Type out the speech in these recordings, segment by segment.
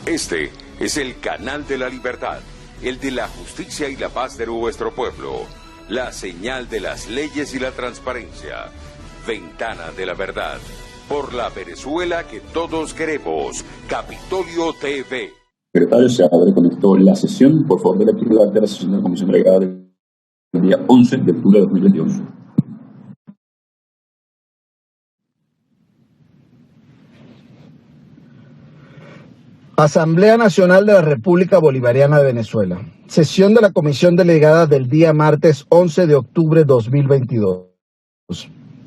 Este es el canal de la libertad, el de la justicia y la paz de nuestro pueblo, la señal de las leyes y la transparencia, Ventana de la Verdad, por la Venezuela que todos queremos, Capitolio TV. Secretario, se abre con esto la sesión. Por favor, de lectura de la sesión de la Comisión Delegada del día 11 de octubre de 2022. Asamblea Nacional de la República Bolivariana de Venezuela. Sesión de la Comisión Delegada del día martes 11 de octubre de 2022.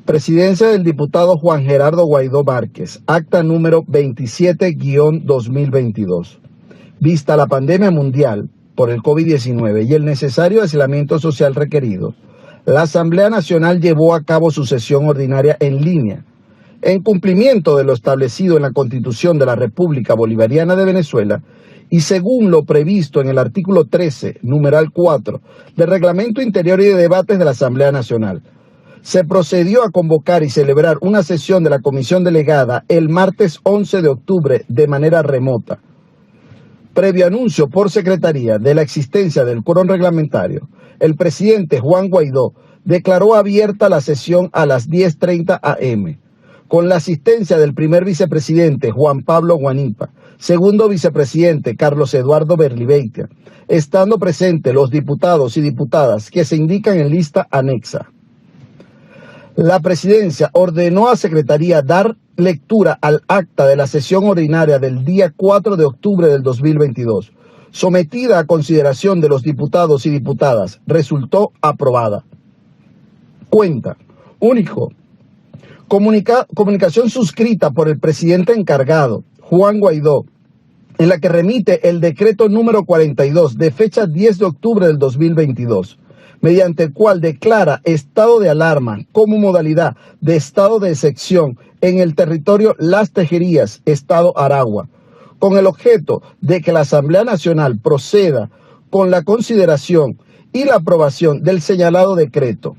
Presidencia del diputado Juan Gerardo Guaidó Márquez. Acta número 27-2022. Vista la pandemia mundial por el COVID-19 y el necesario aislamiento social requerido, la Asamblea Nacional llevó a cabo su sesión ordinaria en línea, en cumplimiento de lo establecido en la Constitución de la República Bolivariana de Venezuela y según lo previsto en el artículo 13, numeral 4, del Reglamento Interior y de Debates de la Asamblea Nacional. Se procedió a convocar y celebrar una sesión de la Comisión Delegada el martes 11 de octubre de manera remota. Previo anuncio por Secretaría de la existencia del quórum reglamentario, el presidente Juan Guaidó declaró abierta la sesión a las 10:30 a.m., con la asistencia del primer vicepresidente Juan Pablo Guanipa, segundo vicepresidente Carlos Eduardo Berlibeitia, estando presentes los diputados y diputadas que se indican en lista anexa. La presidencia ordenó a Secretaría dar lectura al acta de la sesión ordinaria del día 4 de octubre del 2022, sometida a consideración de los diputados y diputadas. Resultó aprobada. Cuenta. Único. Comunicación suscrita por el presidente encargado, Juan Guaidó, en la que remite el decreto número 42 de fecha 10 de octubre del 2022, mediante el cual declara estado de alarma como modalidad de estado de excepción en el territorio Las Tejerías, Estado Aragua, con el objeto de que la Asamblea Nacional proceda con la consideración y la aprobación del señalado decreto,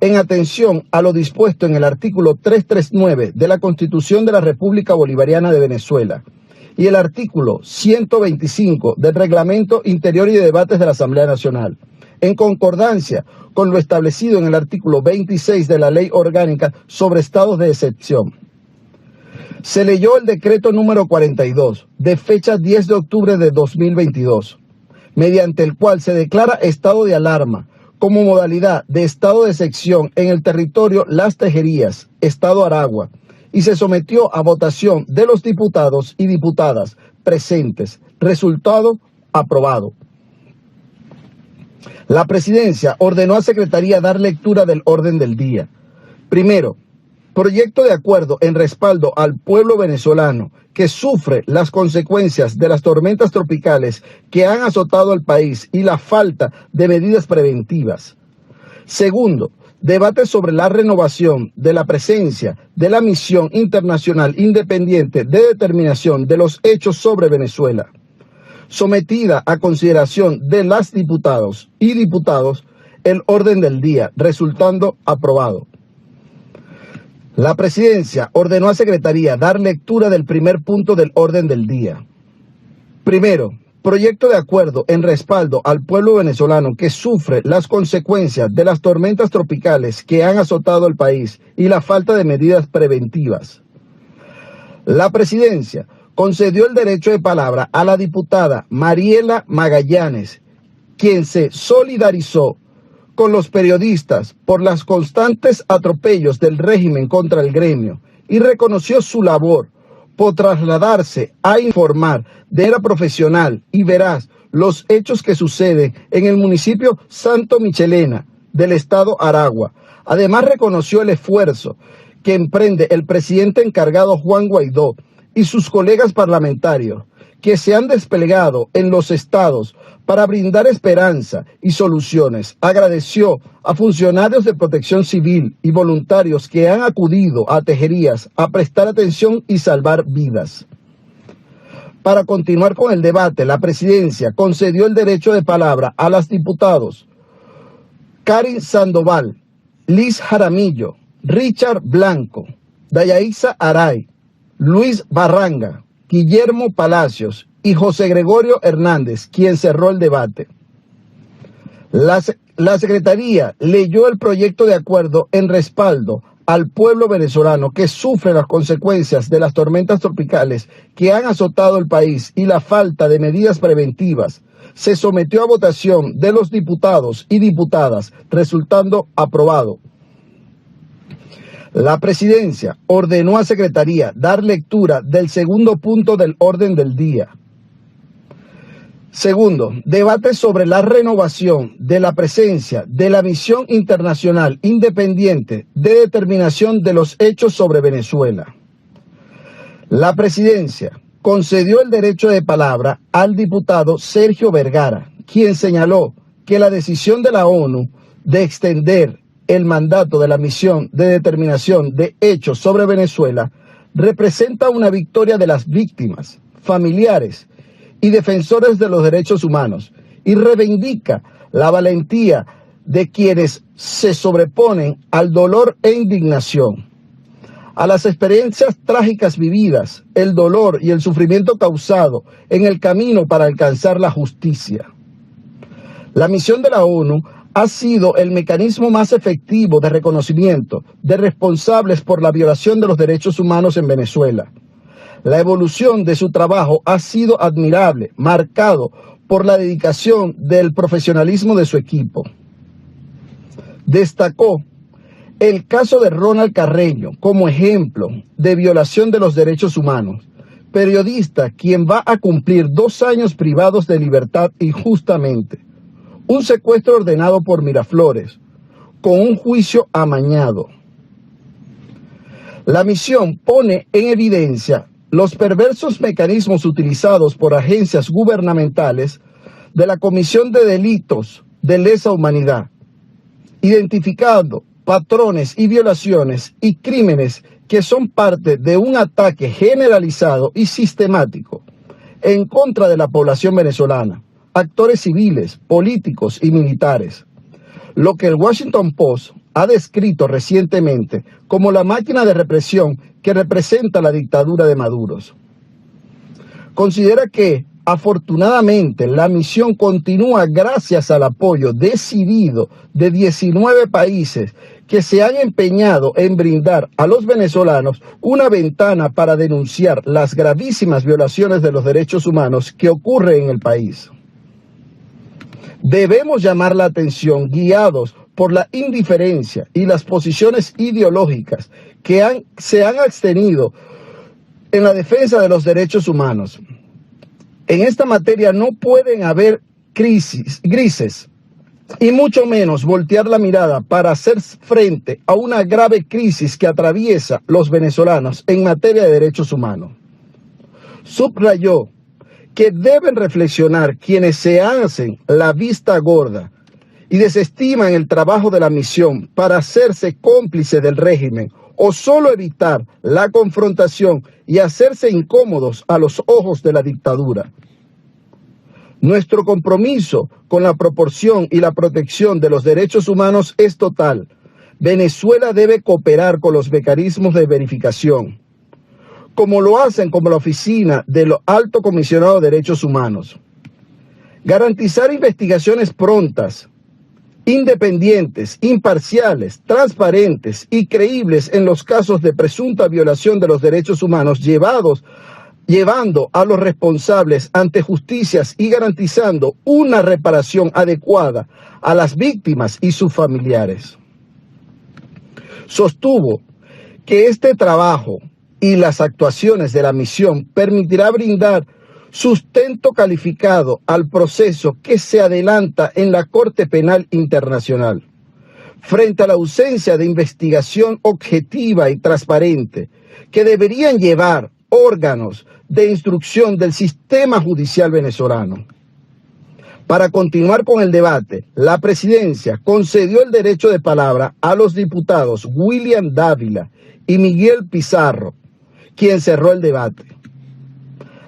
en atención a lo dispuesto en el artículo 339 de la Constitución de la República Bolivariana de Venezuela y el artículo 125 del Reglamento Interior y de Debates de la Asamblea Nacional, en concordancia con lo establecido en el artículo 26 de la Ley Orgánica sobre Estados de Excepción. Se leyó el decreto número 42, de fecha 10 de octubre de 2022, mediante el cual se declara estado de alarma como modalidad de estado de excepción en el territorio Las Tejerías, Estado Aragua, y se sometió a votación de los diputados y diputadas presentes. Resultado aprobado. La presidencia ordenó a Secretaría dar lectura del orden del día. Primero, proyecto de acuerdo en respaldo al pueblo venezolano que sufre las consecuencias de las tormentas tropicales que han azotado al país y la falta de medidas preventivas. Segundo, debate sobre la renovación de la presencia de la Misión Internacional Independiente de Determinación de los Hechos sobre Venezuela, sometida a consideración de las diputados y diputados el orden del día, resultando aprobado. La presidencia ordenó a Secretaría dar lectura del primer punto del orden del día. Primero, proyecto de acuerdo en respaldo al pueblo venezolano que sufre las consecuencias de las tormentas tropicales que han azotado el país y la falta de medidas preventivas. La presidencia concedió el derecho de palabra a la diputada Mariela Magallanes, quien se solidarizó con los periodistas por los constantes atropellos del régimen contra el gremio y reconoció su labor por trasladarse a informar de manera profesional y veraz los hechos que suceden en el municipio Santo Michelena del Estado Aragua. Además reconoció el esfuerzo que emprende el presidente encargado Juan Guaidó y sus colegas parlamentarios que se han desplegado en los estados para brindar esperanza y soluciones. Agradeció a funcionarios de protección civil y voluntarios que han acudido a Tejerías a prestar atención y salvar vidas. Para continuar con el debate, la presidencia concedió el derecho de palabra a las diputados Karin Sandoval, Liz Jaramillo, Richard Blanco, Dayaisa Aray, Luis Barranga, Guillermo Palacios y José Gregorio Hernández, quien cerró el debate. La Secretaría leyó el proyecto de acuerdo en respaldo al pueblo venezolano que sufre las consecuencias de las tormentas tropicales que han azotado el país y la falta de medidas preventivas. Se sometió a votación de los diputados y diputadas, resultando aprobado. La Presidencia ordenó a Secretaría dar lectura del segundo punto del orden del día. Segundo, debate sobre la renovación de la presencia de la Misión Internacional Independiente de Determinación de los Hechos sobre Venezuela. La Presidencia concedió el derecho de palabra al diputado Sergio Vergara, quien señaló que la decisión de la ONU de extender el mandato de la Misión de Determinación de Hechos sobre Venezuela representa una victoria de las víctimas, familiares y defensores de los derechos humanos y reivindica la valentía de quienes se sobreponen al dolor e indignación, a las experiencias trágicas vividas, el dolor y el sufrimiento causado en el camino para alcanzar la justicia. La misión de la ONU ha sido el mecanismo más efectivo de reconocimiento de responsables por la violación de los derechos humanos en Venezuela. La evolución de su trabajo ha sido admirable, marcado por la dedicación del profesionalismo de su equipo. Destacó el caso de Ronald Carreño como ejemplo de violación de los derechos humanos, periodista quien va a cumplir 2 años privados de libertad injustamente, un secuestro ordenado por Miraflores, con un juicio amañado. La misión pone en evidencia los perversos mecanismos utilizados por agencias gubernamentales de la Comisión de Delitos de Lesa Humanidad, identificando patrones y violaciones y crímenes que son parte de un ataque generalizado y sistemático en contra de la población venezolana, actores civiles, políticos y militares, lo que el Washington Post ha descrito recientemente como la máquina de represión que representa la dictadura de Maduro. Considera que, afortunadamente, la misión continúa gracias al apoyo decidido de 19 países que se han empeñado en brindar a los venezolanos una ventana para denunciar las gravísimas violaciones de los derechos humanos que ocurren en el país. Debemos llamar la atención guiados por la indiferencia y las posiciones ideológicas que se han abstenido en la defensa de los derechos humanos. En esta materia no pueden haber grises y mucho menos voltear la mirada para hacer frente a una grave crisis que atraviesa los venezolanos en materia de derechos humanos. Subrayó que deben reflexionar quienes se hacen la vista gorda y desestiman el trabajo de la misión para hacerse cómplice del régimen o solo evitar la confrontación y hacerse incómodos a los ojos de la dictadura. Nuestro compromiso con la proporción y la protección de los derechos humanos es total. Venezuela debe cooperar con los mecanismos de verificación, como lo hacen como la Oficina del Alto Comisionado de Derechos Humanos. Garantizar investigaciones prontas, independientes, imparciales, transparentes y creíbles en los casos de presunta violación de los derechos humanos llevando a los responsables ante justicias y garantizando una reparación adecuada a las víctimas y sus familiares. Sostuvo que este trabajo y las actuaciones de la misión permitirá brindar sustento calificado al proceso que se adelanta en la Corte Penal Internacional, frente a la ausencia de investigación objetiva y transparente que deberían llevar órganos de instrucción del sistema judicial venezolano. Para continuar con el debate, la Presidencia concedió el derecho de palabra a los diputados William Dávila y Miguel Pizarro, quien cerró el debate.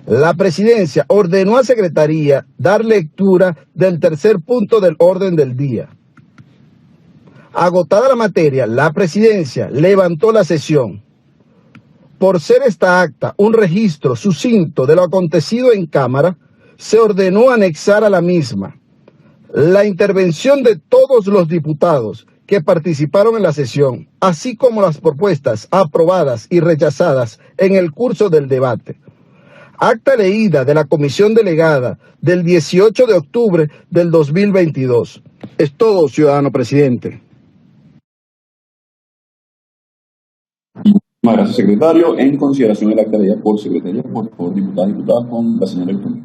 La Presidencia ordenó a Secretaría dar lectura del tercer punto del orden del día. Agotada la materia, la Presidencia levantó la sesión. por ser esta acta un registro sucinto de lo acontecido en Cámara, se ordenó anexar a la misma la intervención de todos los diputados que participaron en la sesión, así como las propuestas aprobadas y rechazadas en el curso del debate. Acta leída de la comisión delegada del 18 de octubre del 2022. Es todo, ciudadano presidente. Muchas gracias, secretario. En consideración del acta leída por secretaría, por favor, diputadas y diputados, con la señora Victoria.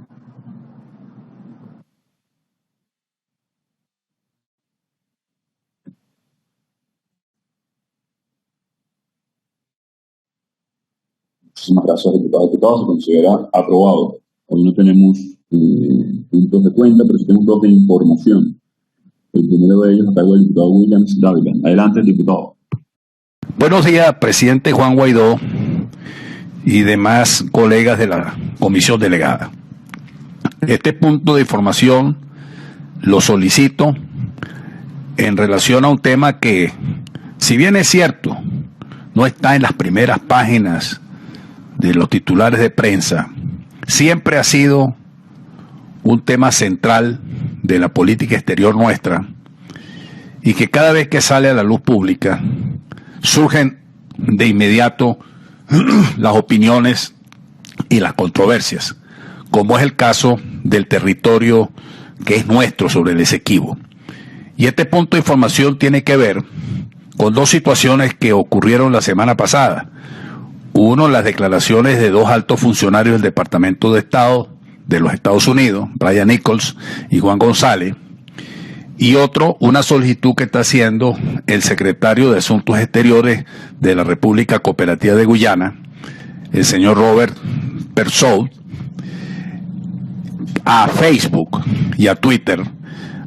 Muchísimas gracias, diputados y diputados. Se considera aprobado. Hoy no tenemos puntos de cuenta, pero sí tenemos dos de información. El primero de ellos a cargo del diputado Williams Dávila. Adelante, diputado. Buenos días, presidente Juan Guaidó y demás colegas de la comisión delegada. Este punto de información lo solicito en relación a un tema que, si bien es cierto, no está en las primeras páginas de los titulares de prensa, siempre ha sido un tema central de la política exterior nuestra y que cada vez que sale a la luz pública surgen de inmediato las opiniones y las controversias, como es el caso del territorio que es nuestro sobre el Esequibo. Y este punto de información tiene que ver con dos situaciones que ocurrieron la semana pasada. Uno, las declaraciones de dos altos funcionarios del Departamento de Estado de los Estados Unidos, Brian Nichols y Juan González, y otro, una solicitud que está haciendo el secretario de Asuntos Exteriores de la República Cooperativa de Guyana, el señor Robert Persaud, a Facebook y a Twitter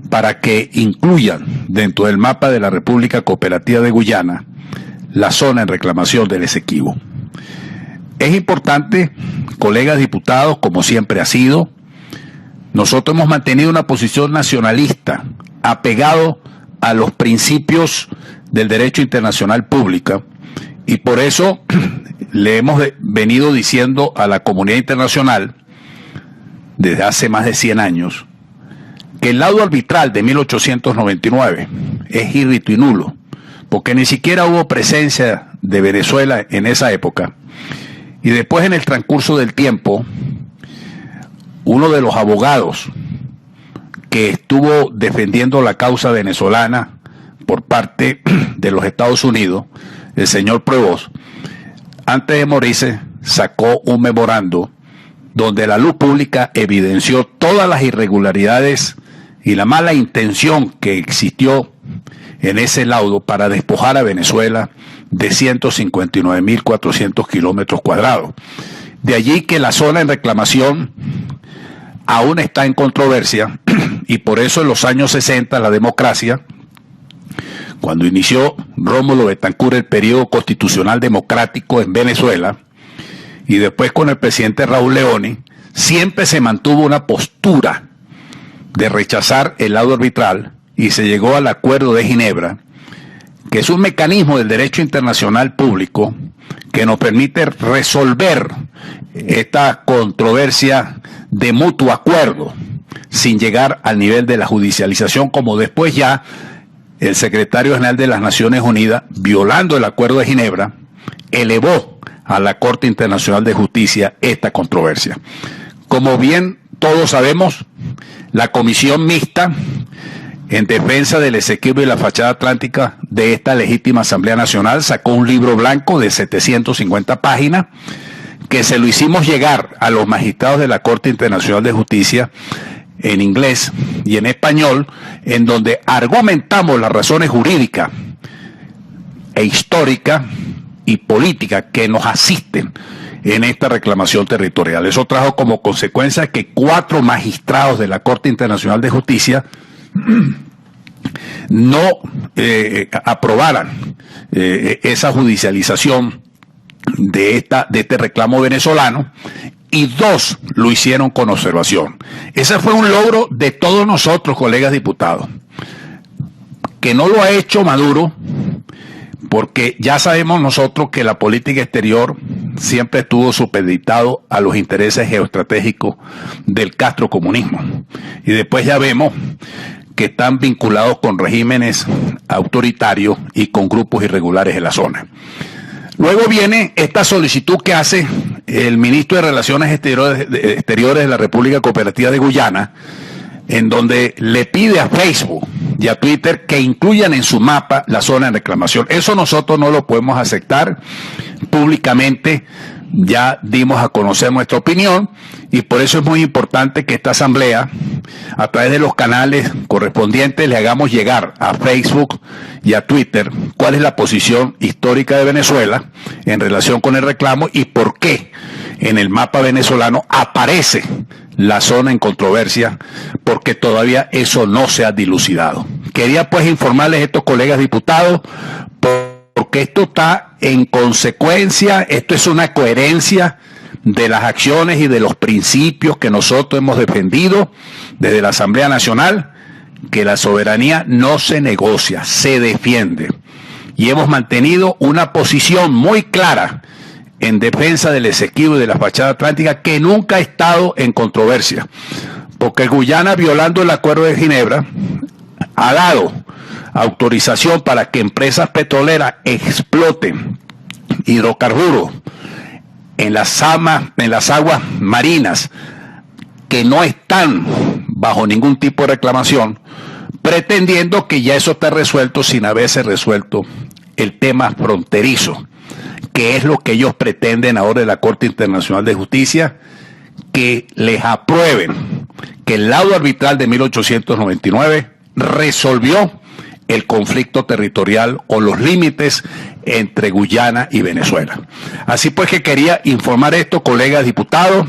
para que incluyan dentro del mapa de la República Cooperativa de Guyana la zona en reclamación del Esequibo. Es importante, colegas diputados, como siempre ha sido, nosotros hemos mantenido una posición nacionalista, apegado a los principios del derecho internacional público, y por eso le hemos venido diciendo a la comunidad internacional desde hace más de 100 años que el laudo arbitral de 1899 es írrito y nulo, porque ni siquiera hubo presencia de Venezuela en esa época. Y después, en el transcurso del tiempo, uno de los abogados que estuvo defendiendo la causa venezolana por parte de los Estados Unidos, el señor Prevost, antes de morirse, sacó un memorando donde la luz pública evidenció todas las irregularidades y la mala intención que existió en ese laudo para despojar a Venezuela de 159.400 kilómetros cuadrados. De allí que la zona en reclamación aún está en controversia, y por eso en los años 60 la democracia, cuando inició Rómulo Betancourt el periodo constitucional democrático en Venezuela, y después con el presidente Raúl Leoni, siempre se mantuvo una postura de rechazar el laudo arbitral, y se llegó al Acuerdo de Ginebra, que es un mecanismo del derecho internacional público que nos permite resolver esta controversia de mutuo acuerdo, sin llegar al nivel de la judicialización, como después ya el secretario general de las Naciones Unidas, violando el Acuerdo de Ginebra, elevó a la Corte Internacional de Justicia esta controversia. Como bien todos sabemos, la comisión mixta en defensa del Esequibo y la fachada atlántica de esta legítima Asamblea Nacional sacó un libro blanco de 750 páginas que se lo hicimos llegar a los magistrados de la Corte Internacional de Justicia en inglés y en español, en donde argumentamos las razones jurídicas e históricas y políticas que nos asisten en esta reclamación territorial. Eso trajo como consecuencia que 4 magistrados de la Corte Internacional de Justicia no aprobaran esa judicialización de este reclamo venezolano, y 2 lo hicieron con observación. Ese fue un logro de todos nosotros, colegas diputados, que no lo ha hecho Maduro, porque ya sabemos nosotros que la política exterior siempre estuvo supeditado a los intereses geoestratégicos del castrocomunismo. Y después ya vemos que están vinculados con regímenes autoritarios y con grupos irregulares en la zona. Luego viene esta solicitud que hace el ministro de Relaciones Exteriores de la República Cooperativa de Guyana, en donde le pide a Facebook y a Twitter que incluyan en su mapa la zona de reclamación. Eso nosotros no lo podemos aceptar públicamente. Ya dimos a conocer nuestra opinión y por eso es muy importante que esta asamblea, a través de los canales correspondientes, le hagamos llegar a Facebook y a Twitter cuál es la posición histórica de Venezuela en relación con el reclamo y por qué en el mapa venezolano aparece la zona en controversia, porque todavía eso no se ha dilucidado. Quería pues informarles a estos colegas diputados, porque esto está en consecuencia, esto es una coherencia de las acciones y de los principios que nosotros hemos defendido desde la Asamblea Nacional, que la soberanía no se negocia, se defiende. Y hemos mantenido una posición muy clara en defensa del Esequibo y de la fachada atlántica, que nunca ha estado en controversia, porque Guyana, violando el Acuerdo de Ginebra, ha dado autorización para que empresas petroleras exploten hidrocarburos en las aguas marinas que no están bajo ningún tipo de reclamación, pretendiendo que ya eso está resuelto sin haberse resuelto el tema fronterizo, que es lo que ellos pretenden ahora de la Corte Internacional de Justicia, que les aprueben que el laudo arbitral de 1899 resolvió el conflicto territorial o los límites entre Guyana y Venezuela. Así pues que quería informar esto, colegas diputados,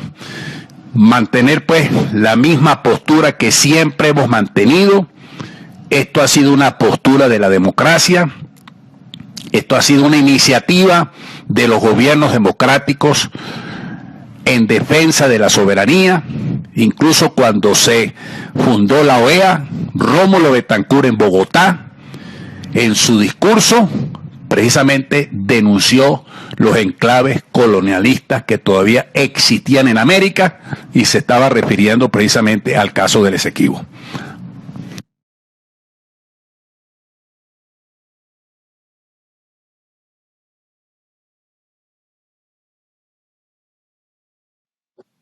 mantener pues la misma postura que siempre hemos mantenido. Esto ha sido una postura de la democracia, esto ha sido una iniciativa de los gobiernos democráticos en defensa de la soberanía. Incluso cuando se fundó la OEA, Rómulo Betancourt en Bogotá, en su discurso, precisamente denunció los enclaves colonialistas que todavía existían en América y se estaba refiriendo precisamente al caso del Esequibo.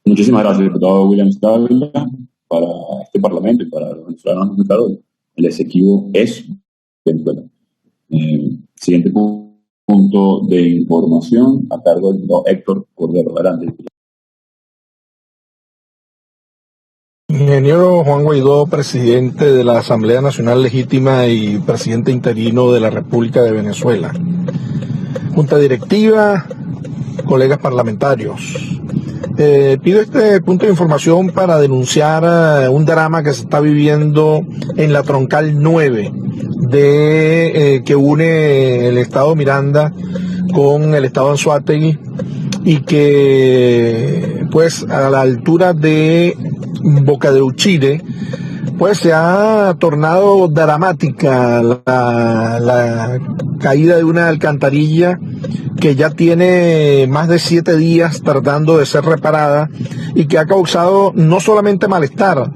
Muchísimas gracias, diputado William Stadler. Para este Parlamento y para los venezolanos afectados, el Esequibo es Venezuela. Siguiente punto de información a cargo del diputado Héctor Cordero. Adelante. Ingeniero Juan Guaidó, presidente de la Asamblea Nacional Legítima y presidente interino de la República de Venezuela. Junta directiva, colegas parlamentarios. Pido este punto de información para denunciar un drama que se está viviendo en la troncal 9 que une el estado Miranda con el estado Anzoátegui, y que pues a la altura de Boca de Uchire pues se ha tornado dramática la caída de una alcantarilla que ya tiene más de 7 días tratando de ser reparada y que ha causado no solamente malestar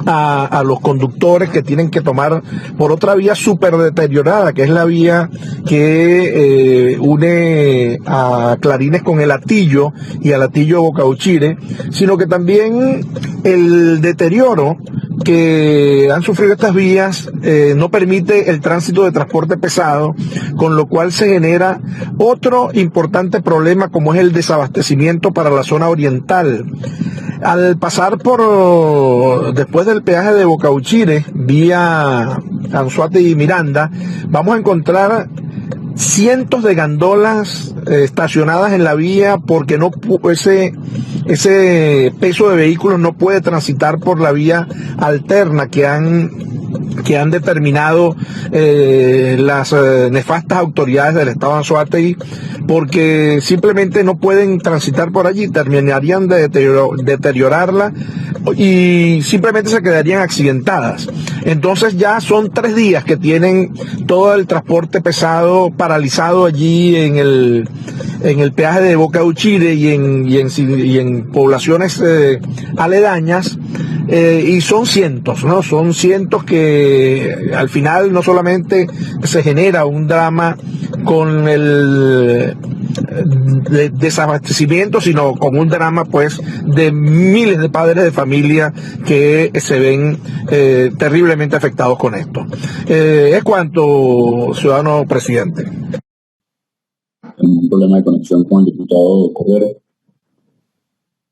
a los conductores, que tienen que tomar por otra vía súper deteriorada, que es la vía que une a Clarines con el Atillo y al Atillo de Boca Uchire, sino que también el deterioro que han sufrido estas vías no permite el tránsito de transporte pesado, con lo cual se genera otro importante problema, como es el desabastecimiento para la zona oriental. Al pasar después del peaje de Boca Uchire, vía Anzoátegui y Miranda, vamos a encontrar cientos de gandolas estacionadas en la vía, porque ese peso de vehículos no puede transitar por la vía alterna que han determinado las nefastas autoridades del estado de Anzoátegui, porque simplemente no pueden transitar por allí, terminarían de deteriorarla y simplemente se quedarían accidentadas. Entonces ya son 3 días que tienen todo el transporte pesado paralizado allí en en el peaje de Boca Uchide y en poblaciones aledañas, y son cientos, ¿no? Son cientos que al final no solamente se genera un drama con el desabastecimiento, sino con un drama pues de miles de padres de familia que se ven terriblemente afectados con esto. Es cuanto, ciudadano presidente. Un problema de conexión con el diputado Cordero.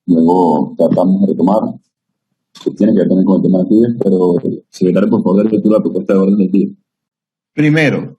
Luego tratamos de retomar, que tiene que ver también con el tema de Twitter, pero secretario, por favor, lectura la propuesta de orden del día. Primero,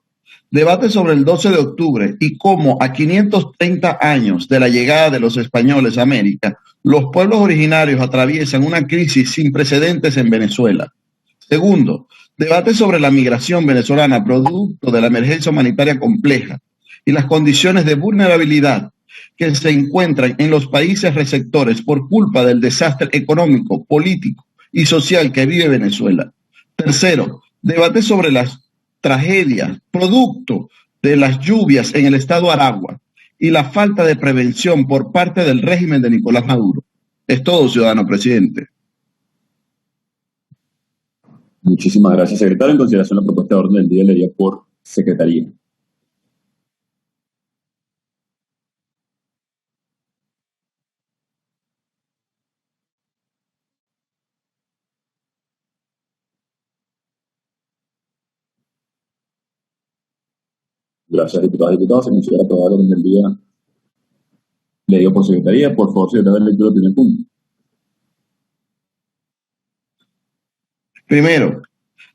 debate sobre el 12 de octubre y cómo a 530 años de la llegada de los españoles a América, los pueblos originarios atraviesan una crisis sin precedentes en Venezuela. Segundo, debate sobre la migración venezolana producto de la emergencia humanitaria compleja y las condiciones de vulnerabilidad que se encuentran en los países receptores por culpa del desastre económico, político y social que vive Venezuela. Tercero, debate sobre las tragedias producto de las lluvias en el estado Aragua y la falta de prevención por parte del régimen de Nicolás Maduro. Es todo, ciudadano presidente. Muchísimas gracias, secretario. En consideración la propuesta de orden del día, leería por secretaría. Gracias, diputadas y diputados. Se considera aprobado el orden del día leído por secretaría. Por favor, secretario de lectura del primer punto. Primero,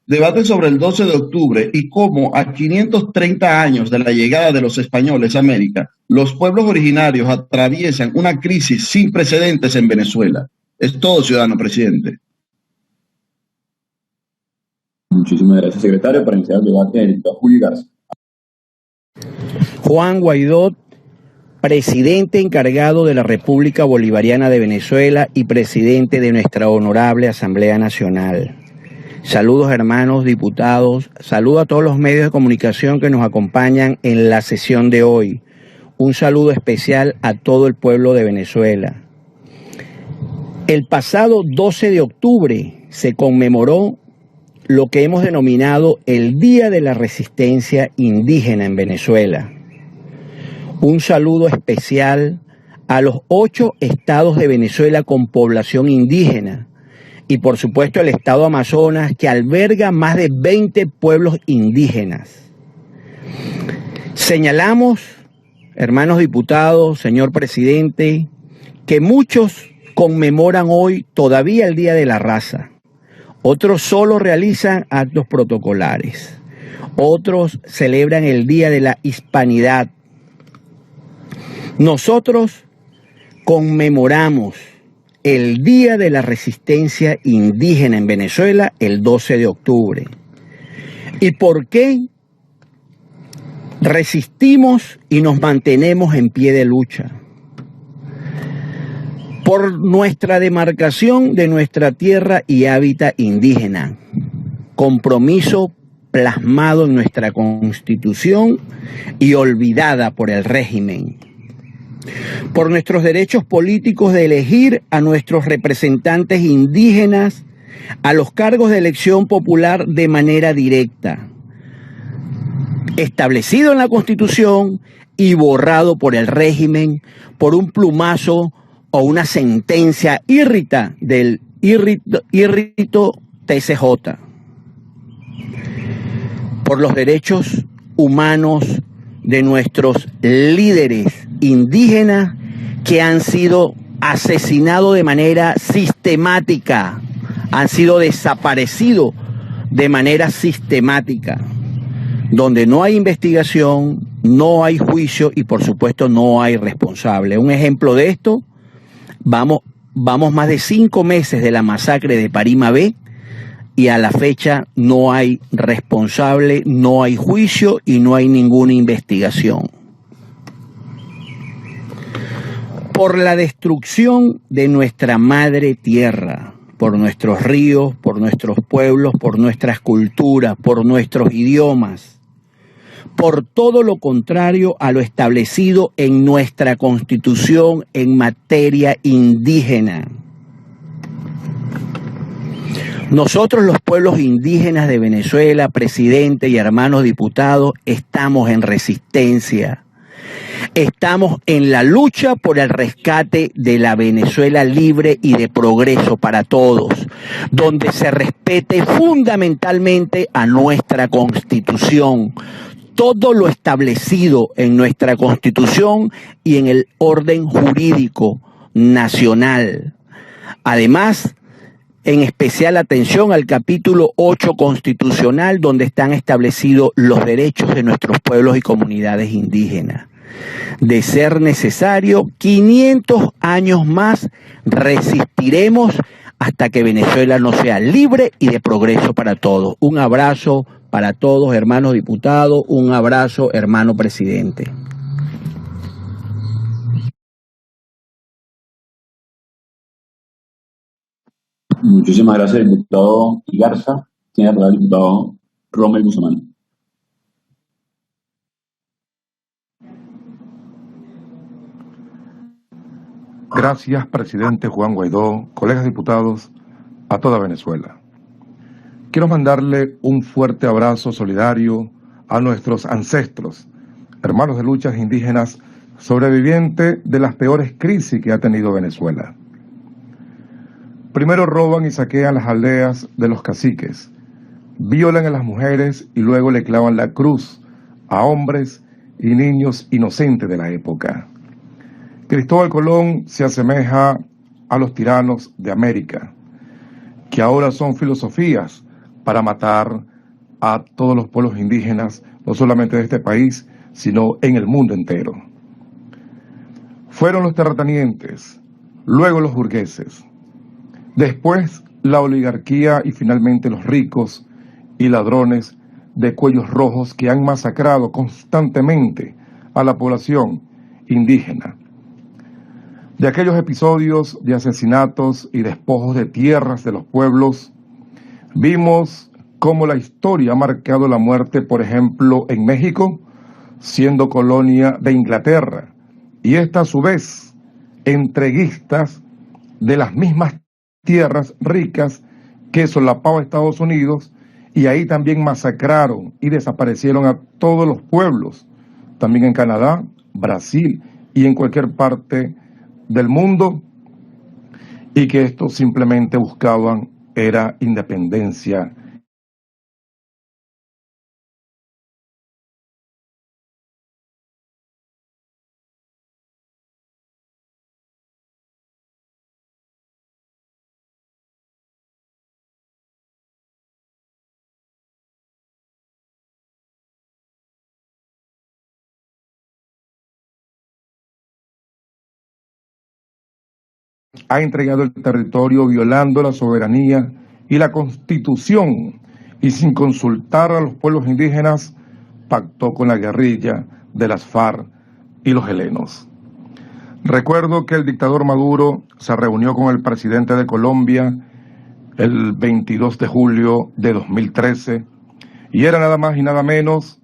debate sobre el 12 de octubre y cómo a 530 años de la llegada de los españoles a América, los pueblos originarios atraviesan una crisis sin precedentes en Venezuela. Es todo, ciudadano presidente. Muchísimas gracias, secretario. Para iniciar el debate, el diputado Julio Garza. Juan Guaidó, presidente encargado de la República Bolivariana de Venezuela y presidente de nuestra honorable Asamblea Nacional. Saludos, hermanos diputados, saludo a todos los medios de comunicación que nos acompañan en la sesión de hoy. Un saludo especial a todo el pueblo de Venezuela. El pasado 12 de octubre se conmemoró lo que hemos denominado el Día de la Resistencia Indígena en Venezuela. Un saludo especial a los 8 estados de Venezuela con población indígena y por supuesto el estado Amazonas, que alberga más de 20 pueblos indígenas. Señalamos, hermanos diputados, señor presidente, que muchos conmemoran hoy todavía el Día de la Raza. Otros solo realizan actos protocolares. Otros celebran el Día de la Hispanidad. Nosotros conmemoramos el Día de la Resistencia Indígena en Venezuela el 12 de octubre. ¿Y por qué resistimos y nos mantenemos en pie de lucha? Por nuestra demarcación de nuestra tierra y hábitat indígena, compromiso plasmado en nuestra Constitución y olvidada por el régimen. Por nuestros derechos políticos de elegir a nuestros representantes indígenas a los cargos de elección popular de manera directa, establecido en la Constitución y borrado por el régimen por un plumazo o una sentencia del írrito TCJ. Por los derechos humanos de nuestros líderes indígenas que han sido asesinados de manera sistemática, han sido desaparecidos de manera sistemática, donde no hay investigación, no hay juicio y por supuesto no hay responsable. Un ejemplo de esto, vamos más de 5 meses de la masacre de Parima B y a la fecha no hay responsable, no hay juicio y no hay ninguna investigación. Por la destrucción de nuestra madre tierra, por nuestros ríos, por nuestros pueblos, por nuestras culturas, por nuestros idiomas, por todo lo contrario a lo establecido en nuestra Constitución en materia indígena. Nosotros, los pueblos indígenas de Venezuela, presidente y hermanos diputados, estamos en resistencia. Estamos en la lucha por el rescate de la Venezuela libre y de progreso para todos, donde se respete fundamentalmente a nuestra Constitución, todo lo establecido en nuestra Constitución y en el orden jurídico nacional. Además, en especial atención al capítulo 8 constitucional, donde están establecidos los derechos de nuestros pueblos y comunidades indígenas. De ser necesario, 500 años más resistiremos hasta que Venezuela no sea libre y de progreso para todos. Un abrazo para todos, hermanos diputados, un abrazo, hermano presidente. Muchísimas gracias, diputado Igarza. Tiene la palabra el diputado Rommel Guzmán. Gracias, presidente Juan Guaidó, colegas diputados, a toda Venezuela. Quiero mandarle un fuerte abrazo solidario a nuestros ancestros, hermanos de luchas indígenas, sobrevivientes de las peores crisis que ha tenido Venezuela. Primero roban y saquean las aldeas de los caciques, violan a las mujeres y luego le clavan la cruz a hombres y niños inocentes de la época. Cristóbal Colón se asemeja a los tiranos de América, que ahora son filosofías para matar a todos los pueblos indígenas, no solamente de este país, sino en el mundo entero. Fueron los terratenientes, luego los burgueses, después la oligarquía y finalmente los ricos y ladrones de cuellos rojos que han masacrado constantemente a la población indígena. De aquellos episodios de asesinatos y despojos de tierras de los pueblos, vimos cómo la historia ha marcado la muerte, por ejemplo, en México, siendo colonia de Inglaterra, y esta a su vez entreguistas de las mismas tierras ricas que solapaba Estados Unidos, y ahí también masacraron y desaparecieron a todos los pueblos, también en Canadá, Brasil y en cualquier parte del mundo, y que estos simplemente buscaban era independencia. Ha entregado el territorio violando la soberanía y la Constitución, y sin consultar a los pueblos indígenas, pactó con la guerrilla de las FARC y los helenos. Recuerdo que el dictador Maduro se reunió con el presidente de Colombia el 22 de julio de 2013, y era nada más y nada menos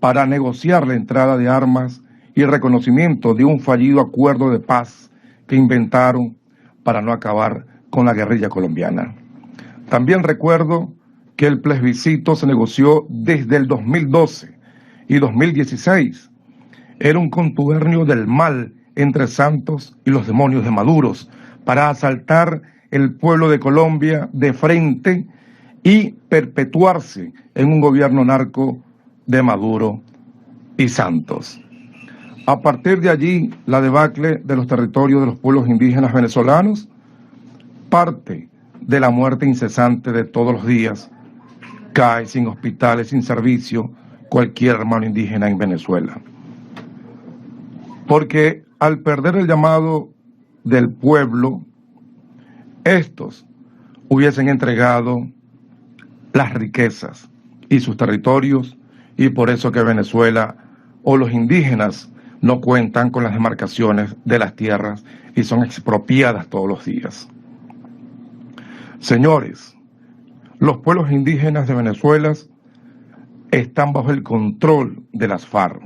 para negociar la entrada de armas y el reconocimiento de un fallido acuerdo de paz que inventaron para no acabar con la guerrilla colombiana. También recuerdo que el plebiscito se negoció desde el 2012 y 2016. Era un contubernio del mal entre Santos y los demonios de Maduro para asaltar el pueblo de Colombia de frente y perpetuarse en un gobierno narco de Maduro y Santos. A partir de allí, la debacle de los territorios de los pueblos indígenas venezolanos, parte de la muerte incesante de todos los días, cae sin hospitales, sin servicio, cualquier hermano indígena en Venezuela. Porque al perder el llamado del pueblo, estos hubiesen entregado las riquezas y sus territorios, y por eso que Venezuela o los indígenas no cuentan con las demarcaciones de las tierras y son expropiadas todos los días. Señores, los pueblos indígenas de Venezuela están bajo el control de las FARC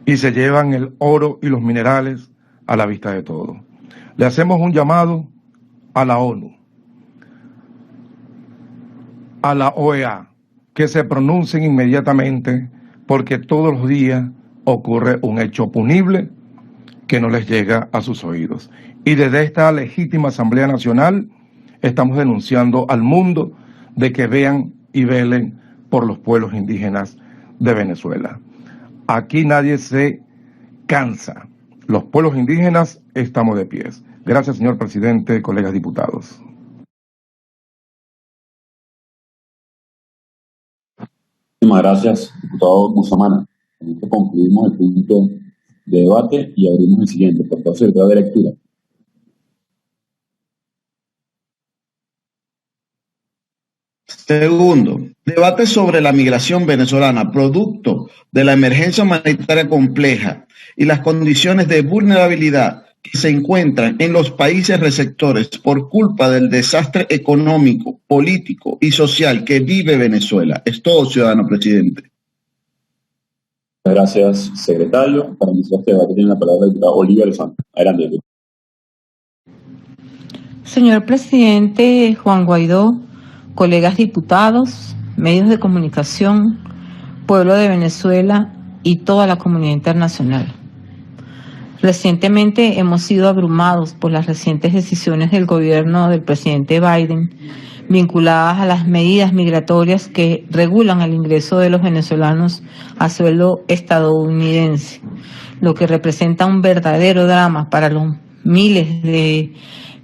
y se llevan el oro y los minerales a la vista de todos. Le hacemos un llamado a la ONU, a la OEA, que se pronuncien inmediatamente, porque todos los días ocurre un hecho punible que no les llega a sus oídos. Y desde esta legítima Asamblea Nacional estamos denunciando al mundo de que vean y velen por los pueblos indígenas de Venezuela. Aquí nadie se cansa. Los pueblos indígenas estamos de pies. Gracias, señor presidente, colegas diputados. Muchísimas gracias, diputado Musamana. Con esto concluimos el punto de debate y abrimos el siguiente. Por favor, secretario de lectura. Segundo, debate sobre la migración venezolana, producto de la emergencia humanitaria compleja y las condiciones de vulnerabilidad que se encuentran en los países receptores por culpa del desastre económico, político y social que vive Venezuela. Es todo, ciudadano presidente. Gracias, secretario. Para iniciar este debate tiene la palabra el diputado Olivia Lozano. Adelante. Señor presidente Juan Guaidó, colegas diputados, medios de comunicación, pueblo de Venezuela y toda la comunidad internacional. Recientemente hemos sido abrumados por las recientes decisiones del gobierno del presidente Biden vinculadas a las medidas migratorias que regulan el ingreso de los venezolanos a suelo estadounidense, lo que representa un verdadero drama para los miles de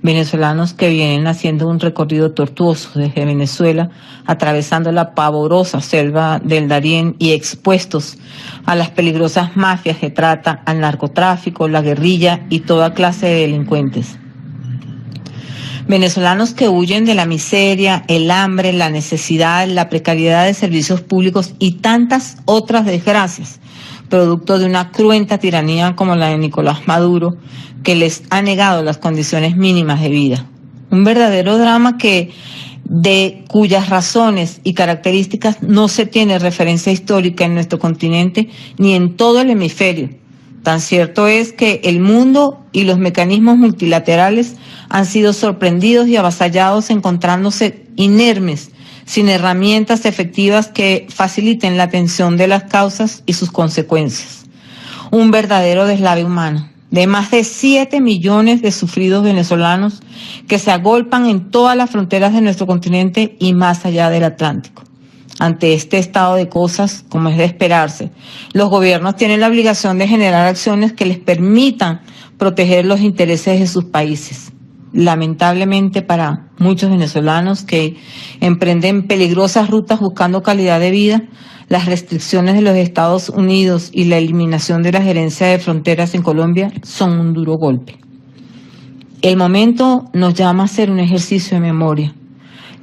venezolanos que vienen haciendo un recorrido tortuoso desde Venezuela, atravesando la pavorosa selva del Darién y expuestos a las peligrosas mafias de trata, al narcotráfico, la guerrilla y toda clase de delincuentes. Venezolanos que huyen de la miseria, el hambre, la necesidad, la precariedad de servicios públicos y tantas otras desgracias, producto de una cruenta tiranía como la de Nicolás Maduro, que les ha negado las condiciones mínimas de vida. Un verdadero drama de cuyas razones y características no se tiene referencia histórica en nuestro continente ni en todo el hemisferio. Tan cierto es que el mundo y los mecanismos multilaterales han sido sorprendidos y avasallados encontrándose inermes, sin herramientas efectivas que faciliten la atención de las causas y sus consecuencias. Un verdadero deslave humano de más de 7 millones de sufridos venezolanos que se agolpan en todas las fronteras de nuestro continente y más allá del Atlántico. Ante este estado de cosas, como es de esperarse, los gobiernos tienen la obligación de generar acciones que les permitan proteger los intereses de sus países. Lamentablemente para muchos venezolanos que emprenden peligrosas rutas buscando calidad de vida, las restricciones de los Estados Unidos y la eliminación de la gerencia de fronteras en Colombia son un duro golpe. El momento nos llama a hacer un ejercicio de memoria.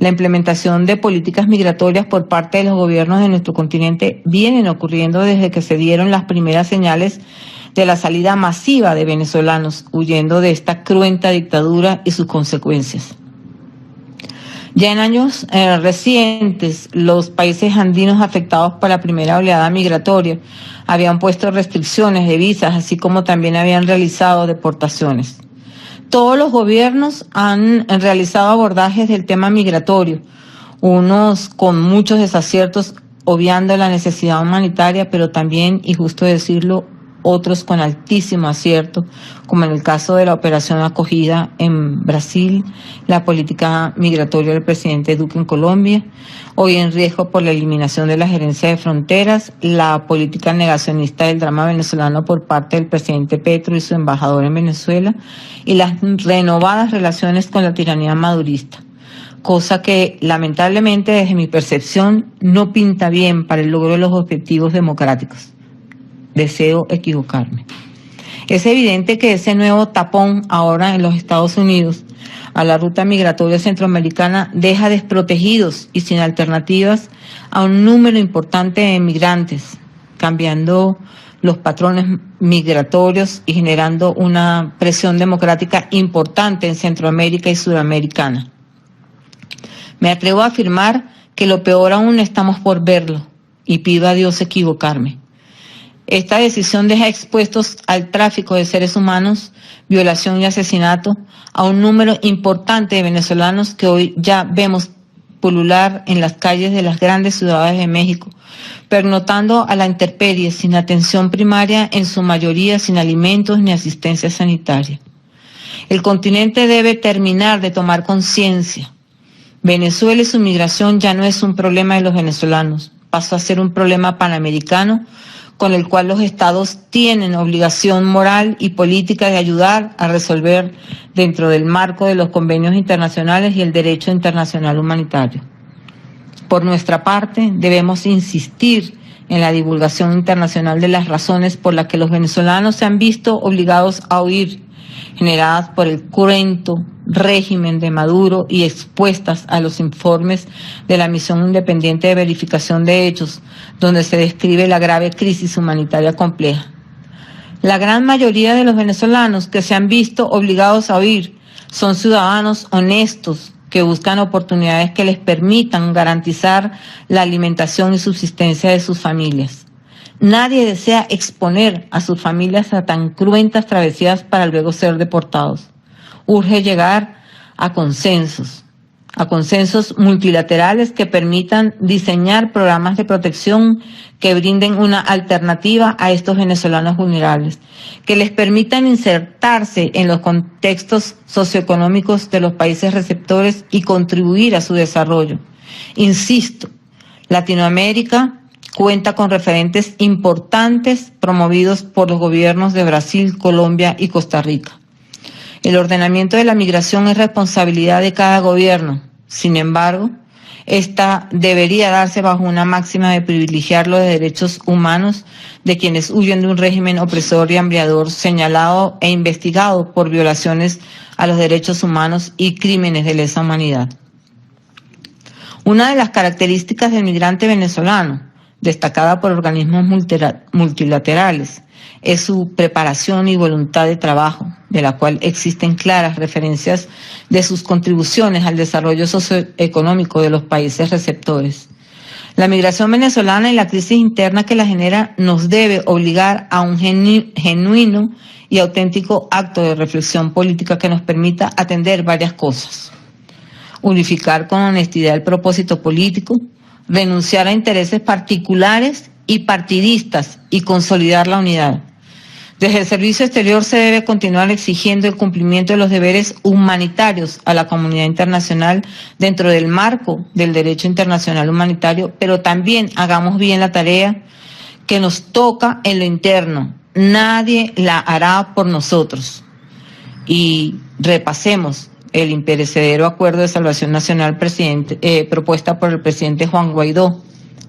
La implementación de políticas migratorias por parte de los gobiernos de nuestro continente vienen ocurriendo desde que se dieron las primeras señales de la salida masiva de venezolanos huyendo de esta cruenta dictadura y sus consecuencias. Ya en años recientes, los países andinos afectados por la primera oleada migratoria habían puesto restricciones de visas, así como también habían realizado deportaciones. Todos los gobiernos han realizado abordajes del tema migratorio, unos con muchos desaciertos, obviando la necesidad humanitaria, pero también, y justo decirlo, otros con altísimo acierto, como en el caso de la operación acogida en Brasil, la política migratoria del presidente Duque en Colombia, hoy en riesgo por la eliminación de la gerencia de fronteras, la política negacionista del drama venezolano por parte del presidente Petro y su embajador en Venezuela, y las renovadas relaciones con la tiranía madurista, cosa que lamentablemente desde mi percepción no pinta bien para el logro de los objetivos democráticos. Deseo equivocarme. Es evidente que ese nuevo tapón ahora en los Estados Unidos a la ruta migratoria centroamericana deja desprotegidos y sin alternativas a un número importante de migrantes, cambiando los patrones migratorios y generando una presión democrática importante en Centroamérica y Sudamericana. Me atrevo a afirmar que lo peor aún estamos por verlo, y pido a Dios equivocarme. Esta decisión deja expuestos al tráfico de seres humanos, violación y asesinato a un número importante de venezolanos que hoy ya vemos pulular en las calles de las grandes ciudades de México, pernoctando a la intemperie, sin atención primaria, en su mayoría sin alimentos ni asistencia sanitaria. El continente debe terminar de tomar conciencia. Venezuela y su migración ya no es un problema de los venezolanos, pasó a ser un problema panamericano con el cual los estados tienen obligación moral y política de ayudar a resolver dentro del marco de los convenios internacionales y el derecho internacional humanitario. Por nuestra parte, debemos insistir en la divulgación internacional de las razones por las que los venezolanos se han visto obligados a huir, generadas por el cruento régimen de Maduro y expuestas a los informes de la Misión Independiente de Verificación de Hechos, donde se describe la grave crisis humanitaria compleja. La gran mayoría de los venezolanos que se han visto obligados a huir son ciudadanos honestos que buscan oportunidades que les permitan garantizar la alimentación y subsistencia de sus familias. Nadie desea exponer a sus familias a tan cruentas travesías para luego ser deportados. Urge llegar a consensos multilaterales que permitan diseñar programas de protección que brinden una alternativa a estos venezolanos vulnerables, que les permitan insertarse en los contextos socioeconómicos de los países receptores y contribuir a su desarrollo. Insisto, Latinoamérica cuenta con referentes importantes promovidos por los gobiernos de Brasil, Colombia y Costa Rica. El ordenamiento de la migración es responsabilidad de cada gobierno. Sin embargo, esta debería darse bajo una máxima de privilegiar los derechos humanos de quienes huyen de un régimen opresor y hambriador señalado e investigado por violaciones a los derechos humanos y crímenes de lesa humanidad. Una de las características del migrante venezolano, destacada por organismos multilaterales, es su preparación y voluntad de trabajo, de la cual existen claras referencias de sus contribuciones al desarrollo socioeconómico de los países receptores. La migración venezolana y la crisis interna que la genera nos debe obligar a un genuino y auténtico acto de reflexión política que nos permita atender varias cosas. Unificar con honestidad el propósito político, renunciar a intereses particulares y partidistas y consolidar la unidad. Desde el Servicio Exterior se debe continuar exigiendo el cumplimiento de los deberes humanitarios a la comunidad internacional dentro del marco del derecho internacional humanitario, pero también hagamos bien la tarea que nos toca en lo interno. Nadie la hará por nosotros. Y repasemos el imperecedero acuerdo de salvación nacional propuesta por el presidente Juan Guaidó.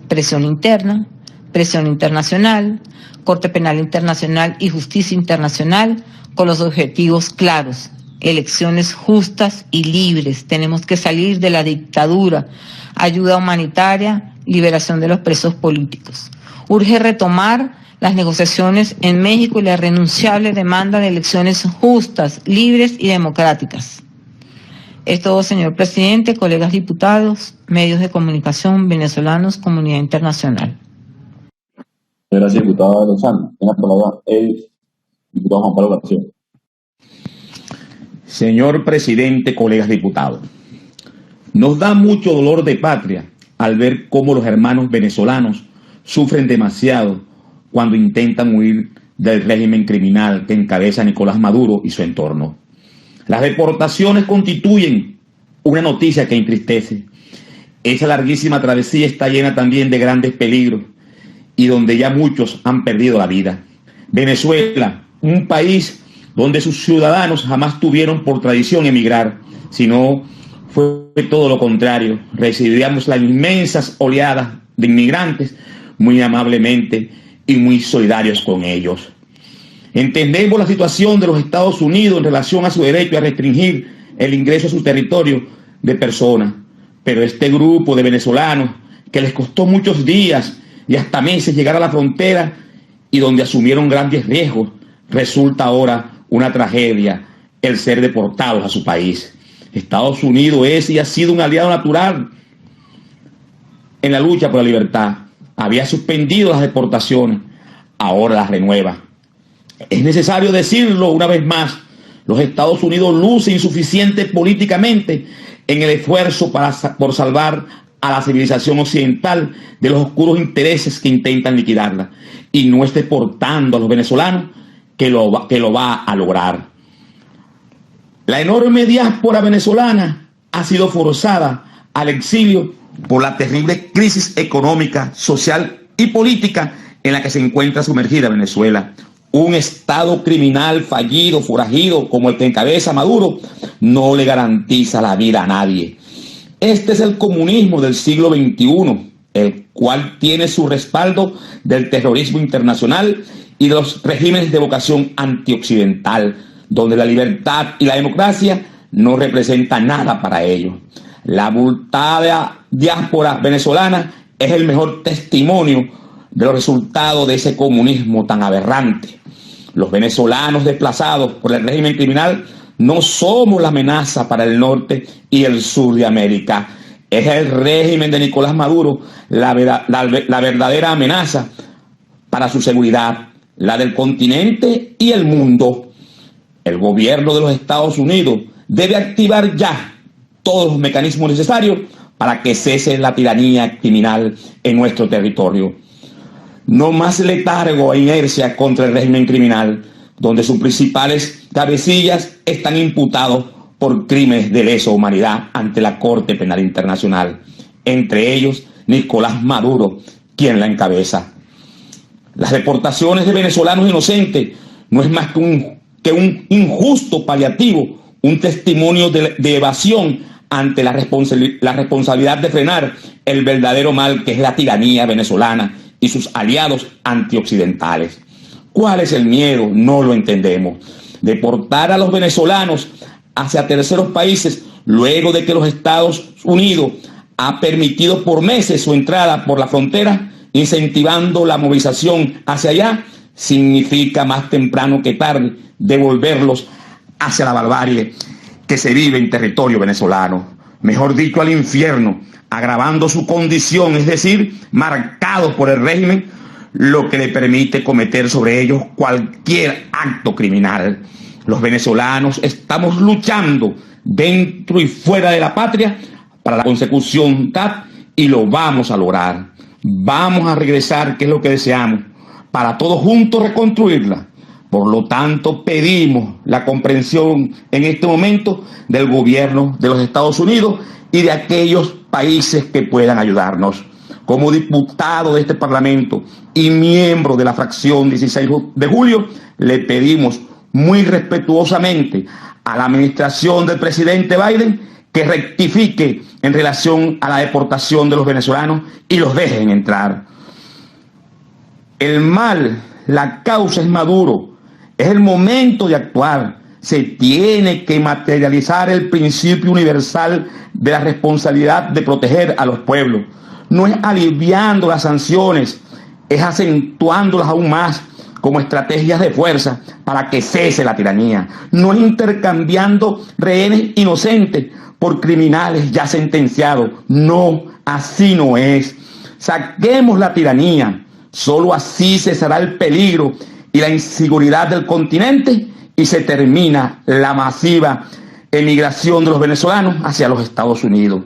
Presión interna, presión internacional, Corte Penal Internacional y Justicia Internacional, con los objetivos claros: elecciones justas y libres. Tenemos que salir de la dictadura, ayuda humanitaria, liberación de los presos políticos. Urge retomar las negociaciones en México y la irrenunciable demanda de elecciones justas, libres y democráticas. Es todo, señor presidente, colegas diputados, medios de comunicación venezolanos, comunidad internacional. Gracias, diputada Lozano. Tenga la palabra el diputado Juan Pablo García. Señor presidente, colegas diputados, nos da mucho dolor de patria al ver cómo los hermanos venezolanos sufren demasiado cuando intentan huir del régimen criminal que encabeza Nicolás Maduro y su entorno. Las deportaciones constituyen una noticia que entristece. Esa larguísima travesía está llena también de grandes peligros y donde ya muchos han perdido la vida. Venezuela, un país donde sus ciudadanos jamás tuvieron por tradición emigrar, sino fue todo lo contrario. Recibíamos las inmensas oleadas de inmigrantes muy amablemente y muy solidarios con ellos. Entendemos la situación de los Estados Unidos en relación a su derecho a restringir el ingreso a su territorio de personas, pero este grupo de venezolanos que les costó muchos días y hasta meses llegar a la frontera y donde asumieron grandes riesgos, resulta ahora una tragedia el ser deportados a su país. Estados Unidos es y ha sido un aliado natural en la lucha por la libertad, había suspendido las deportaciones, ahora las renueva. Es necesario decirlo una vez más, los Estados Unidos lucen insuficiente políticamente en el esfuerzo por salvar a la civilización occidental de los oscuros intereses que intentan liquidarla, y no esté deportando a los venezolanos que lo va a lograr. La enorme diáspora venezolana ha sido forzada al exilio por la terrible crisis económica, social y política en la que se encuentra sumergida Venezuela. Un Estado criminal fallido, forajido, como el que encabeza Maduro, no le garantiza la vida a nadie. Este es el comunismo del siglo XXI, el cual tiene su respaldo del terrorismo internacional y de los regímenes de vocación antioccidental, donde la libertad y la democracia no representan nada para ellos. La abultada diáspora venezolana es el mejor testimonio de los resultados de ese comunismo tan aberrante. Los venezolanos desplazados por el régimen criminal no somos la amenaza para el norte y el sur de América. Es el régimen de Nicolás Maduro la verdadera amenaza para su seguridad, la del continente y el mundo. El gobierno de los Estados Unidos debe activar ya todos los mecanismos necesarios para que cese la tiranía criminal en nuestro territorio. No más letargo e inercia contra el régimen criminal, donde sus principales cabecillas están imputados por crímenes de lesa humanidad ante la Corte Penal Internacional, entre ellos Nicolás Maduro, quien la encabeza. Las deportaciones de venezolanos inocentes no es más que un injusto paliativo, un testimonio de evasión ante la responsabilidad de frenar el verdadero mal que es la tiranía venezolana y sus aliados antioccidentales. ¿Cuál es el miedo? No lo entendemos. Deportar a los venezolanos hacia terceros países luego de que los Estados Unidos ha permitido por meses su entrada por la frontera, incentivando la movilización hacia allá, significa más temprano que tarde devolverlos hacia la barbarie que se vive en territorio venezolano, mejor dicho al infierno, agravando su condición, es decir, marcados por el régimen, lo que le permite cometer sobre ellos cualquier acto criminal. Los venezolanos estamos luchando dentro y fuera de la patria para la consecución tal, y lo vamos a lograr. Vamos a regresar, que es lo que deseamos, para todos juntos reconstruirla. Por lo tanto, pedimos la comprensión en este momento del gobierno de los Estados Unidos y de aquellos países que puedan ayudarnos. Como diputado de este Parlamento y miembro de la fracción 16 de julio, le pedimos muy respetuosamente a la administración del presidente Biden que rectifique en relación a la deportación de los venezolanos y los dejen entrar. El mal, la causa es Maduro. Es el momento de actuar. Se tiene que materializar el principio universal de la responsabilidad de proteger a los pueblos. No es aliviando las sanciones, es acentuándolas aún más como estrategias de fuerza para que cese la tiranía. No es intercambiando rehenes inocentes por criminales ya sentenciados. No, así no es. Saquemos la tiranía. Solo así cesará el peligro y la inseguridad del continente y se termina la masiva emigración de los venezolanos hacia los Estados Unidos.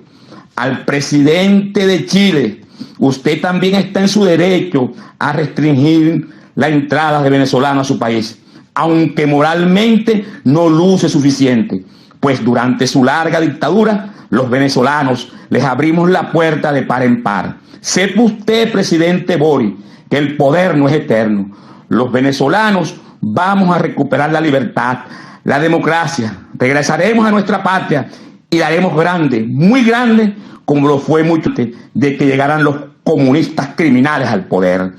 Al presidente de Chile, usted también está en su derecho a restringir la entrada de venezolanos a su país, aunque moralmente no luce suficiente, pues durante su larga dictadura, los venezolanos les abrimos la puerta de par en par. Sepa usted, presidente Boric, que el poder no es eterno. Los venezolanos vamos a recuperar la libertad, la democracia, regresaremos a nuestra patria y la haremos grande, muy grande, como lo fue mucho de que llegaran los comunistas criminales al poder.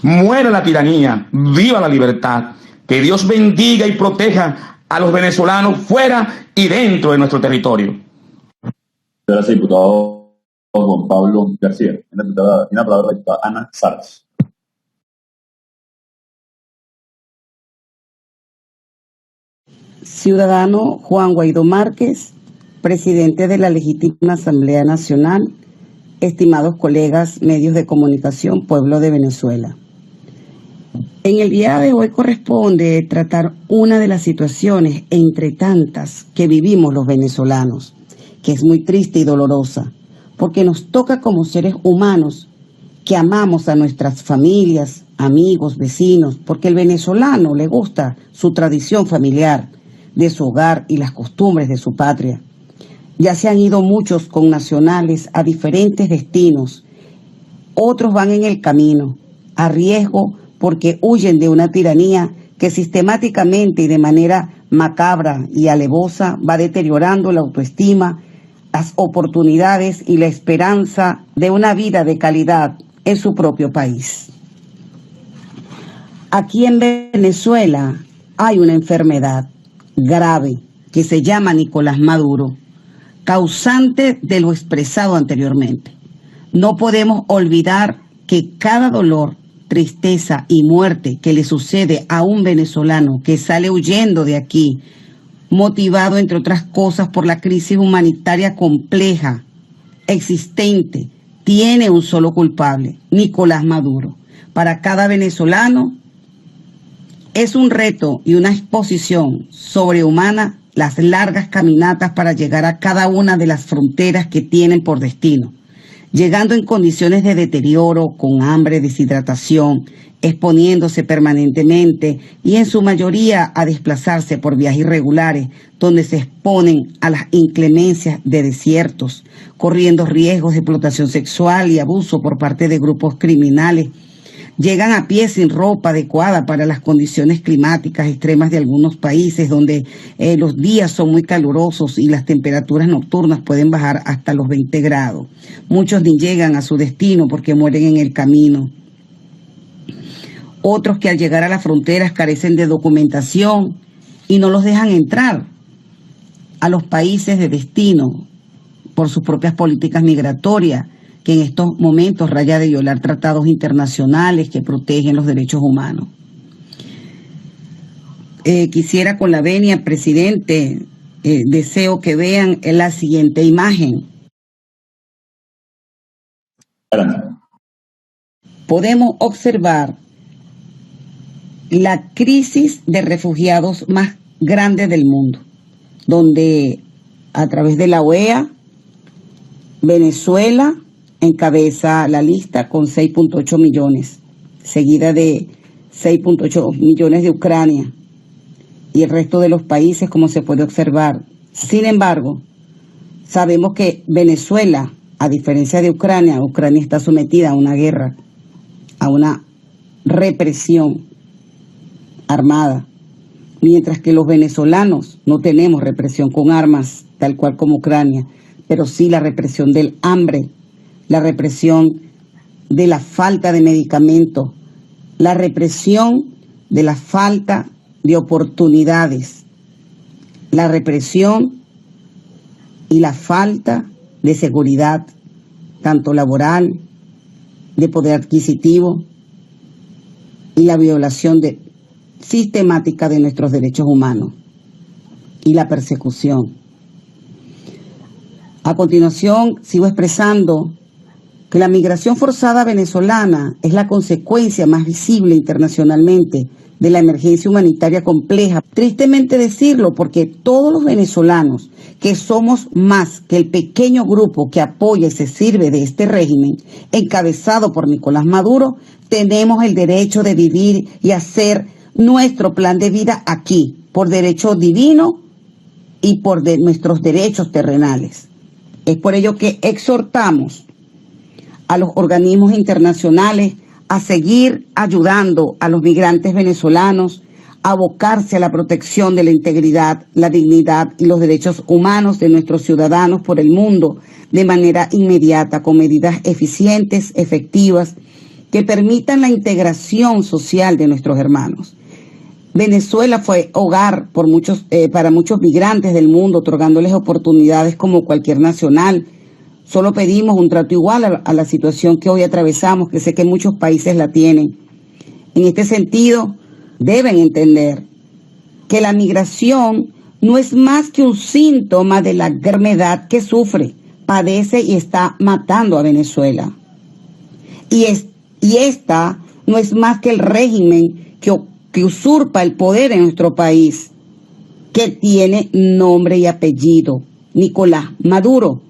Muera la tiranía, viva la libertad, que Dios bendiga y proteja a los venezolanos fuera y dentro de nuestro territorio. Gracias, diputado Juan Pablo García. Tiene la palabra la diputada Ana Salas. Ciudadano Juan Guaidó Márquez, presidente de la Legítima Asamblea Nacional, estimados colegas, medios de comunicación, pueblo de Venezuela. En el día de hoy corresponde tratar una de las situaciones entre tantas que vivimos los venezolanos, que es muy triste y dolorosa, porque nos toca como seres humanos que amamos a nuestras familias, amigos, vecinos, porque el venezolano le gusta su tradición familiar, de su hogar y las costumbres de su patria. Ya se han ido muchos connacionales a diferentes destinos, otros van en el camino, a riesgo porque huyen de una tiranía que sistemáticamente y de manera macabra y alevosa va deteriorando la autoestima, las oportunidades y la esperanza de una vida de calidad en su propio país. Aquí en Venezuela hay una enfermedad grave que se llama Nicolás Maduro, causante de lo expresado anteriormente. No podemos olvidar que cada dolor, tristeza y muerte que le sucede a un venezolano que sale huyendo de aquí, motivado entre otras cosas por la crisis humanitaria compleja, existente, tiene un solo culpable, Nicolás Maduro. Para cada venezolano es un reto y una exposición sobrehumana las largas caminatas para llegar a cada una de las fronteras que tienen por destino, llegando en condiciones de deterioro, con hambre, deshidratación, exponiéndose permanentemente y en su mayoría a desplazarse por vías irregulares, donde se exponen a las inclemencias de desiertos, corriendo riesgos de explotación sexual y abuso por parte de grupos criminales. Llegan a pie sin ropa adecuada para las condiciones climáticas extremas de algunos países donde los días son muy calurosos y las temperaturas nocturnas pueden bajar hasta los 20 grados. Muchos ni llegan a su destino porque mueren en el camino. Otros que al llegar a las fronteras carecen de documentación y no los dejan entrar a los países de destino por sus propias políticas migratorias, que en estos momentos raya de violar tratados internacionales que protegen los derechos humanos. Quisiera con la venia, presidente, deseo que vean la siguiente imagen. Podemos observar la crisis de refugiados más grande del mundo, donde a través de la OEA, Venezuela encabeza la lista con 6.8 millones, seguida de 6.8 millones de Ucrania y el resto de los países, como se puede observar. Sin embargo, sabemos que Venezuela, a diferencia de Ucrania, Ucrania está sometida a una guerra, a una represión armada, mientras que los venezolanos no tenemos represión con armas, tal cual como Ucrania, pero sí la represión del hambre, la represión de la falta de medicamentos, la represión de la falta de oportunidades, la represión y la falta de seguridad, tanto laboral, de poder adquisitivo, y la violación sistemática de nuestros derechos humanos y la persecución. A continuación, sigo expresando que la migración forzada venezolana es la consecuencia más visible internacionalmente de la emergencia humanitaria compleja. Tristemente decirlo, porque todos los venezolanos que somos más que el pequeño grupo que apoya y se sirve de este régimen, encabezado por Nicolás Maduro, tenemos el derecho de vivir y hacer nuestro plan de vida aquí, por derecho divino y por nuestros derechos terrenales. Es por ello que exhortamos a los organismos internacionales a seguir ayudando a los migrantes venezolanos a abocarse a la protección de la integridad, la dignidad y los derechos humanos de nuestros ciudadanos por el mundo de manera inmediata, con medidas eficientes, efectivas, que permitan la integración social de nuestros hermanos. Venezuela fue hogar para muchos migrantes del mundo, otorgándoles oportunidades como cualquier nacional. Solo pedimos un trato igual a la situación que hoy atravesamos, que sé que muchos países la tienen. En este sentido, deben entender que la migración no es más que un síntoma de la enfermedad que sufre, padece y está matando a Venezuela. Y esta no es más que el régimen que usurpa el poder en nuestro país, que tiene nombre y apellido, Nicolás Maduro.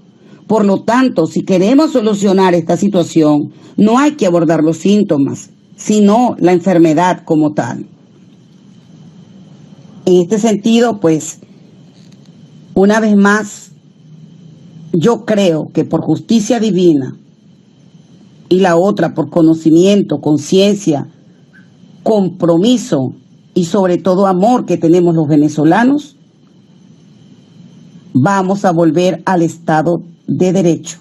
Por lo tanto, si queremos solucionar esta situación, no hay que abordar los síntomas, sino la enfermedad como tal. En este sentido, pues, una vez más, yo creo que por justicia divina y la otra por conocimiento, conciencia, compromiso y sobre todo amor que tenemos los venezolanos, vamos a volver al Estado de Derecho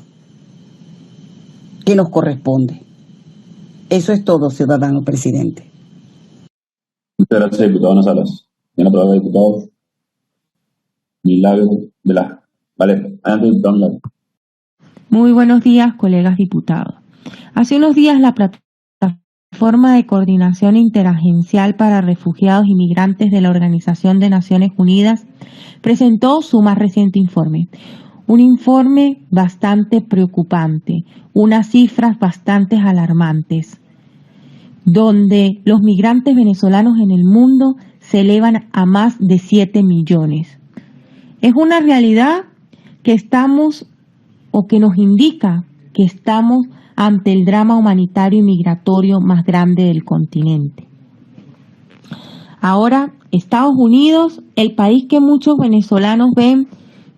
que nos corresponde. Eso es todo, ciudadano presidente. Muchas gracias, diputado Ana Salas. Tiene la palabra el diputado Milagros Velasco. Vale, adelante, diputado Milagros. Muy buenos días, colegas diputados. Hace unos días la Plataforma de Coordinación Interagencial para Refugiados y Migrantes de la Organización de Naciones Unidas presentó su más reciente informe. Un informe bastante preocupante, unas cifras bastante alarmantes, donde los migrantes venezolanos en el mundo se elevan a más de 7 millones. Es una realidad que estamos, o que nos indica que estamos ante el drama humanitario y migratorio más grande del continente. Ahora, Estados Unidos, el país que muchos venezolanos ven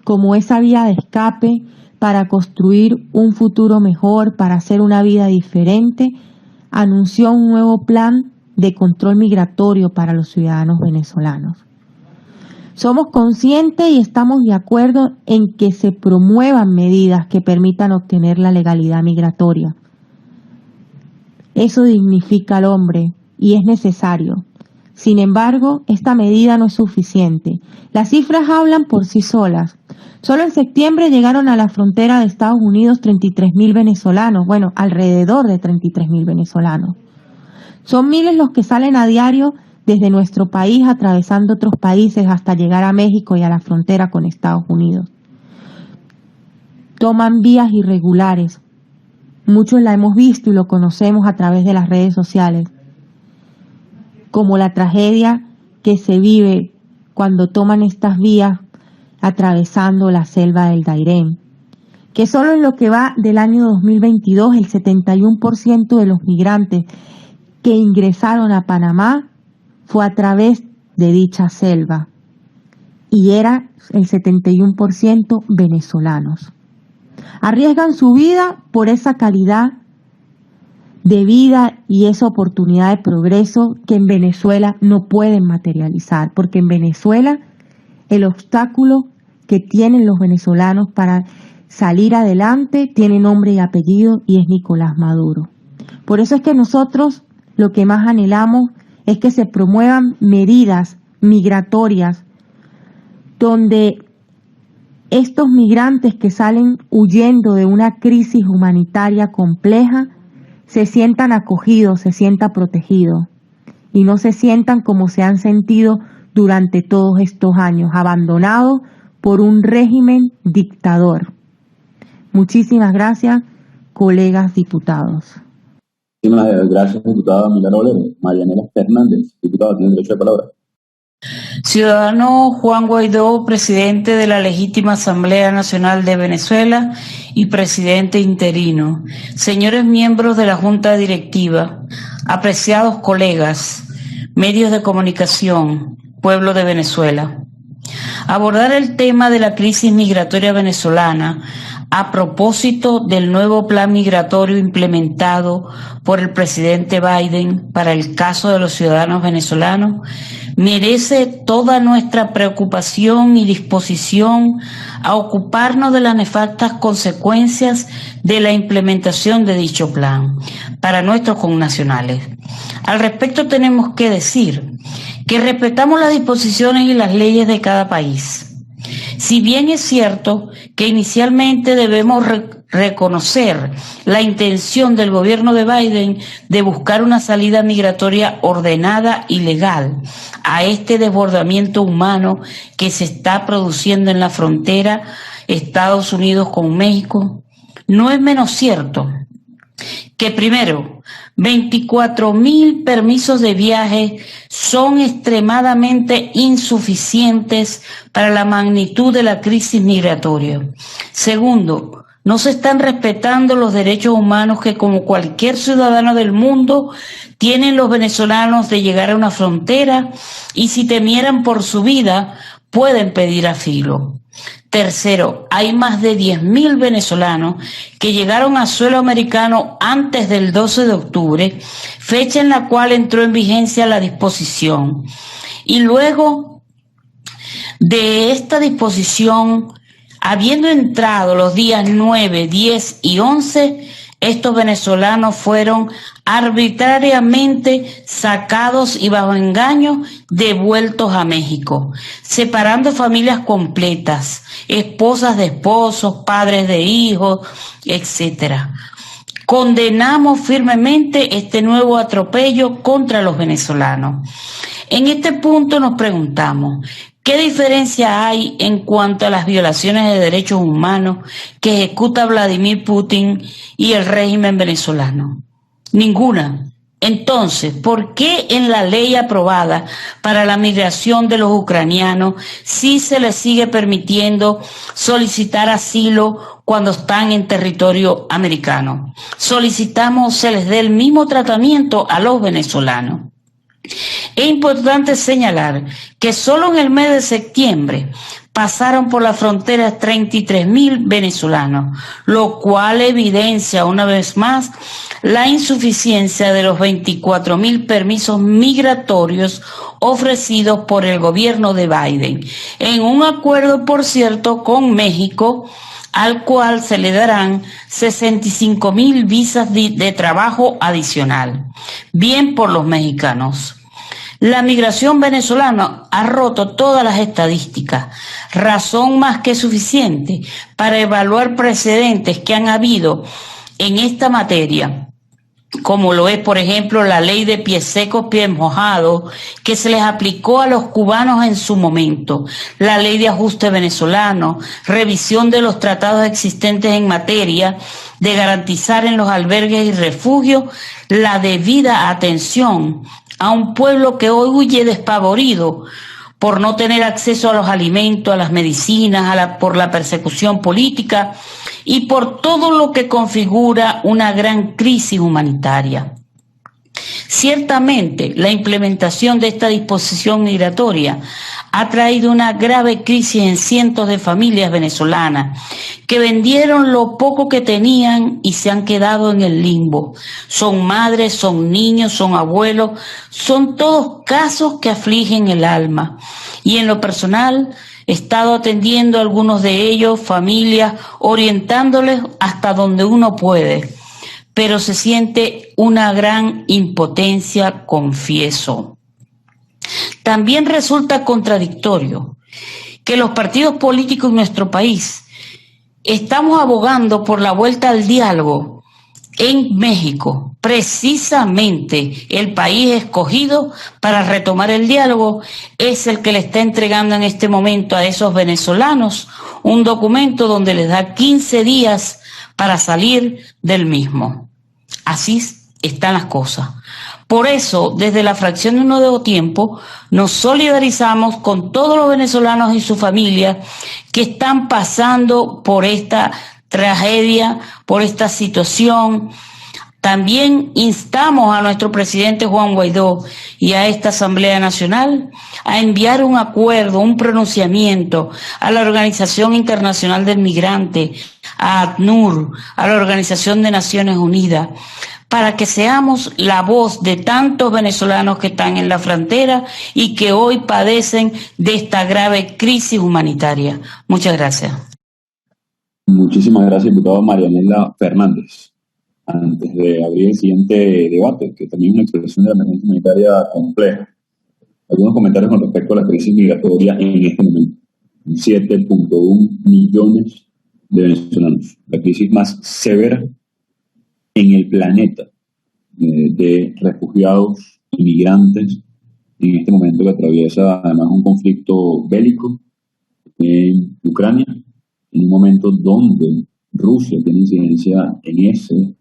como esa vía de escape para construir un futuro mejor, para hacer una vida diferente, anunció un nuevo plan de control migratorio para los ciudadanos venezolanos. Somos conscientes y estamos de acuerdo en que se promuevan medidas que permitan obtener la legalidad migratoria. Eso dignifica al hombre y es necesario. Sin embargo, esta medida no es suficiente. Las cifras hablan por sí solas. Solo en septiembre llegaron a la frontera de Estados Unidos 33.000 venezolanos, bueno, alrededor de 33.000 venezolanos. Son miles los que salen a diario desde nuestro país, atravesando otros países hasta llegar a México y a la frontera con Estados Unidos. Toman vías irregulares. Muchos la hemos visto y lo conocemos a través de las redes sociales, como la tragedia que se vive cuando toman estas vías atravesando la selva del Dairén, que solo en lo que va del año 2022 el 71% de los migrantes que ingresaron a Panamá fue a través de dicha selva y era el 71% venezolanos. Arriesgan su vida por esa calidad de vida y esa oportunidad de progreso que en Venezuela no pueden materializar, porque en Venezuela el obstáculo que tienen los venezolanos para salir adelante tiene nombre y apellido y es Nicolás Maduro. Por eso es que nosotros lo que más anhelamos es que se promuevan medidas migratorias donde estos migrantes que salen huyendo de una crisis humanitaria compleja se sientan acogidos, se sientan protegidos y no se sientan como se han sentido durante todos estos años, abandonados por un régimen dictador. Muchísimas gracias, colegas diputados. Muchísimas gracias, diputada Milagros Valero. Marianela Fernández, diputada, tiene derecho de palabra. Ciudadano Juan Guaidó, presidente de la legítima Asamblea Nacional de Venezuela y presidente interino. Señores miembros de la Junta Directiva, apreciados colegas, medios de comunicación, pueblo de Venezuela. Abordar el tema de la crisis migratoria venezolana a propósito del nuevo plan migratorio implementado por el presidente Biden para el caso de los ciudadanos venezolanos merece toda nuestra preocupación y disposición a ocuparnos de las nefastas consecuencias de la implementación de dicho plan para nuestros connacionales. Al respecto tenemos que decir que respetamos las disposiciones y las leyes de cada país. Si bien es cierto que inicialmente debemos reconocer la intención del gobierno de Biden de buscar una salida migratoria ordenada y legal a este desbordamiento humano que se está produciendo en la frontera Estados Unidos con México, no es menos cierto que primero, 24.000 permisos de viaje son extremadamente insuficientes para la magnitud de la crisis migratoria. Segundo, no se están respetando los derechos humanos que, como cualquier ciudadano del mundo, tienen los venezolanos de llegar a una frontera y, si temieran por su vida, pueden pedir asilo. Tercero, hay más de 10.000 venezolanos que llegaron a suelo americano antes del 12 de octubre, fecha en la cual entró en vigencia la disposición. Y luego de esta disposición, habiendo entrado los días 9, 10 y 11, estos venezolanos fueron arbitrariamente sacados y bajo engaño devueltos a México, separando familias completas, esposas de esposos, padres de hijos, etc. Condenamos firmemente este nuevo atropello contra los venezolanos. En este punto nos preguntamos, ¿qué diferencia hay en cuanto a las violaciones de derechos humanos que ejecuta Vladimir Putin y el régimen venezolano? Ninguna. Entonces, ¿por qué en la ley aprobada para la migración de los ucranianos sí se les sigue permitiendo solicitar asilo cuando están en territorio americano? Solicitamos se les dé el mismo tratamiento a los venezolanos. Es importante señalar que solo en el mes de septiembre pasaron por la frontera 33.000 venezolanos, lo cual evidencia una vez más la insuficiencia de los 24.000 permisos migratorios ofrecidos por el gobierno de Biden, en un acuerdo, por cierto, con México, al cual se le darán 65.000 visas de trabajo adicional. Bien por los mexicanos. La migración venezolana ha roto todas las estadísticas, razón más que suficiente para evaluar precedentes que han habido en esta materia, como lo es, por ejemplo, la ley de pies secos, pies mojados, que se les aplicó a los cubanos en su momento, la ley de ajuste venezolano, revisión de los tratados existentes en materia de garantizar en los albergues y refugios la debida atención a un pueblo que hoy huye despavorido por no tener acceso a los alimentos, a las medicinas, por la persecución política y por todo lo que configura una gran crisis humanitaria. Ciertamente, la implementación de esta disposición migratoria ha traído una grave crisis en cientos de familias venezolanas que vendieron lo poco que tenían y se han quedado en el limbo. Son madres, son niños, son abuelos, son todos casos que afligen el alma. Y en lo personal, he estado atendiendo a algunos de ellos, familias, orientándoles hasta donde uno puede. Pero se siente una gran impotencia, confieso. También resulta contradictorio que los partidos políticos en nuestro país estamos abogando por la vuelta al diálogo en México. Precisamente el país escogido para retomar el diálogo es el que le está entregando en este momento a esos venezolanos un documento donde les da 15 días para salir del mismo. Así están las cosas. Por eso, desde la fracción de Un Nuevo Tiempo, nos solidarizamos con todos los venezolanos y sus familias que están pasando por esta tragedia, por esta situación. También instamos a nuestro presidente Juan Guaidó y a esta Asamblea Nacional a enviar un acuerdo, un pronunciamiento a la Organización Internacional del Migrante, a ACNUR, a la Organización de Naciones Unidas, para que seamos la voz de tantos venezolanos que están en la frontera y que hoy padecen de esta grave crisis humanitaria. Muchas gracias. Muchísimas gracias, diputada Marianela Fernández. Antes de abrir el siguiente debate, que también es una expresión de la emergencia humanitaria compleja, algunos comentarios con respecto a la crisis migratoria en este momento. 7.1 millones de venezolanos, la crisis más severa en el planeta de refugiados y migrantes en este momento, que atraviesa además un conflicto bélico en Ucrania, en un momento donde Rusia tiene incidencia en ese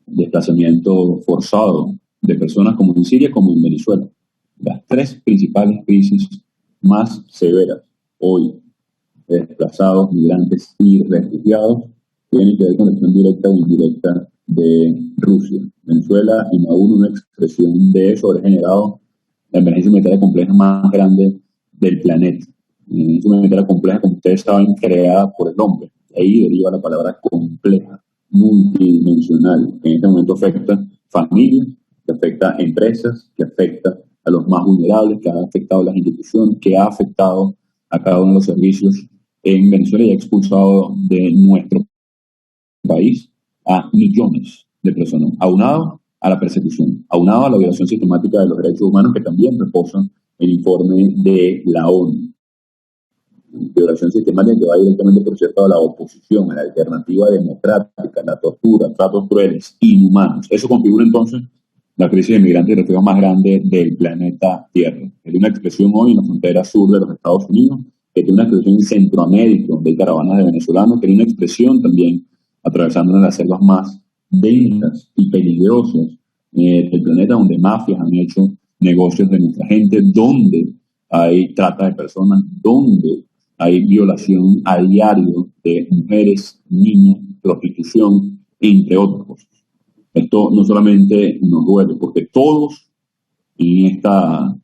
desplazamiento forzado de personas, como en Siria como en Venezuela. Las tres principales crisis más severas hoy, desplazados, migrantes y refugiados, tienen que ver con la acción directa o indirecta de Rusia. Venezuela y Maduro, una expresión de eso, haber generado la emergencia humanitaria compleja más grande del planeta. Una emergencia humanitaria compleja, como ustedes saben, creada por el hombre. Ahí deriva la palabra compleja, multidimensional. En este momento afecta familias, que afecta empresas, que afecta a los más vulnerables, que ha afectado a las instituciones, que ha afectado a cada uno de los servicios en Venezuela y ha expulsado de nuestro país a millones de personas, aunado a la persecución, aunado a la violación sistemática de los derechos humanos, que también reposa el informe de la ONU. Violación sistemática que va directamente, por cierto, a la oposición, a la alternativa democrática, la tortura, tratos crueles, inhumanos. Eso configura entonces la crisis de migrantes y refugiados más grande del planeta Tierra. Hay una expresión hoy en la frontera sur de los Estados Unidos, que tiene una expresión en Centroamérica, donde hay caravanas de venezolanos, que tiene una expresión también atravesando las selvas más densas y peligrosas del planeta, donde mafias han hecho negocios de nuestra gente, donde hay trata de personas, donde hay violación a diario de mujeres, niños, prostitución, entre otras cosas. Esto no solamente nos duele, porque todos en esta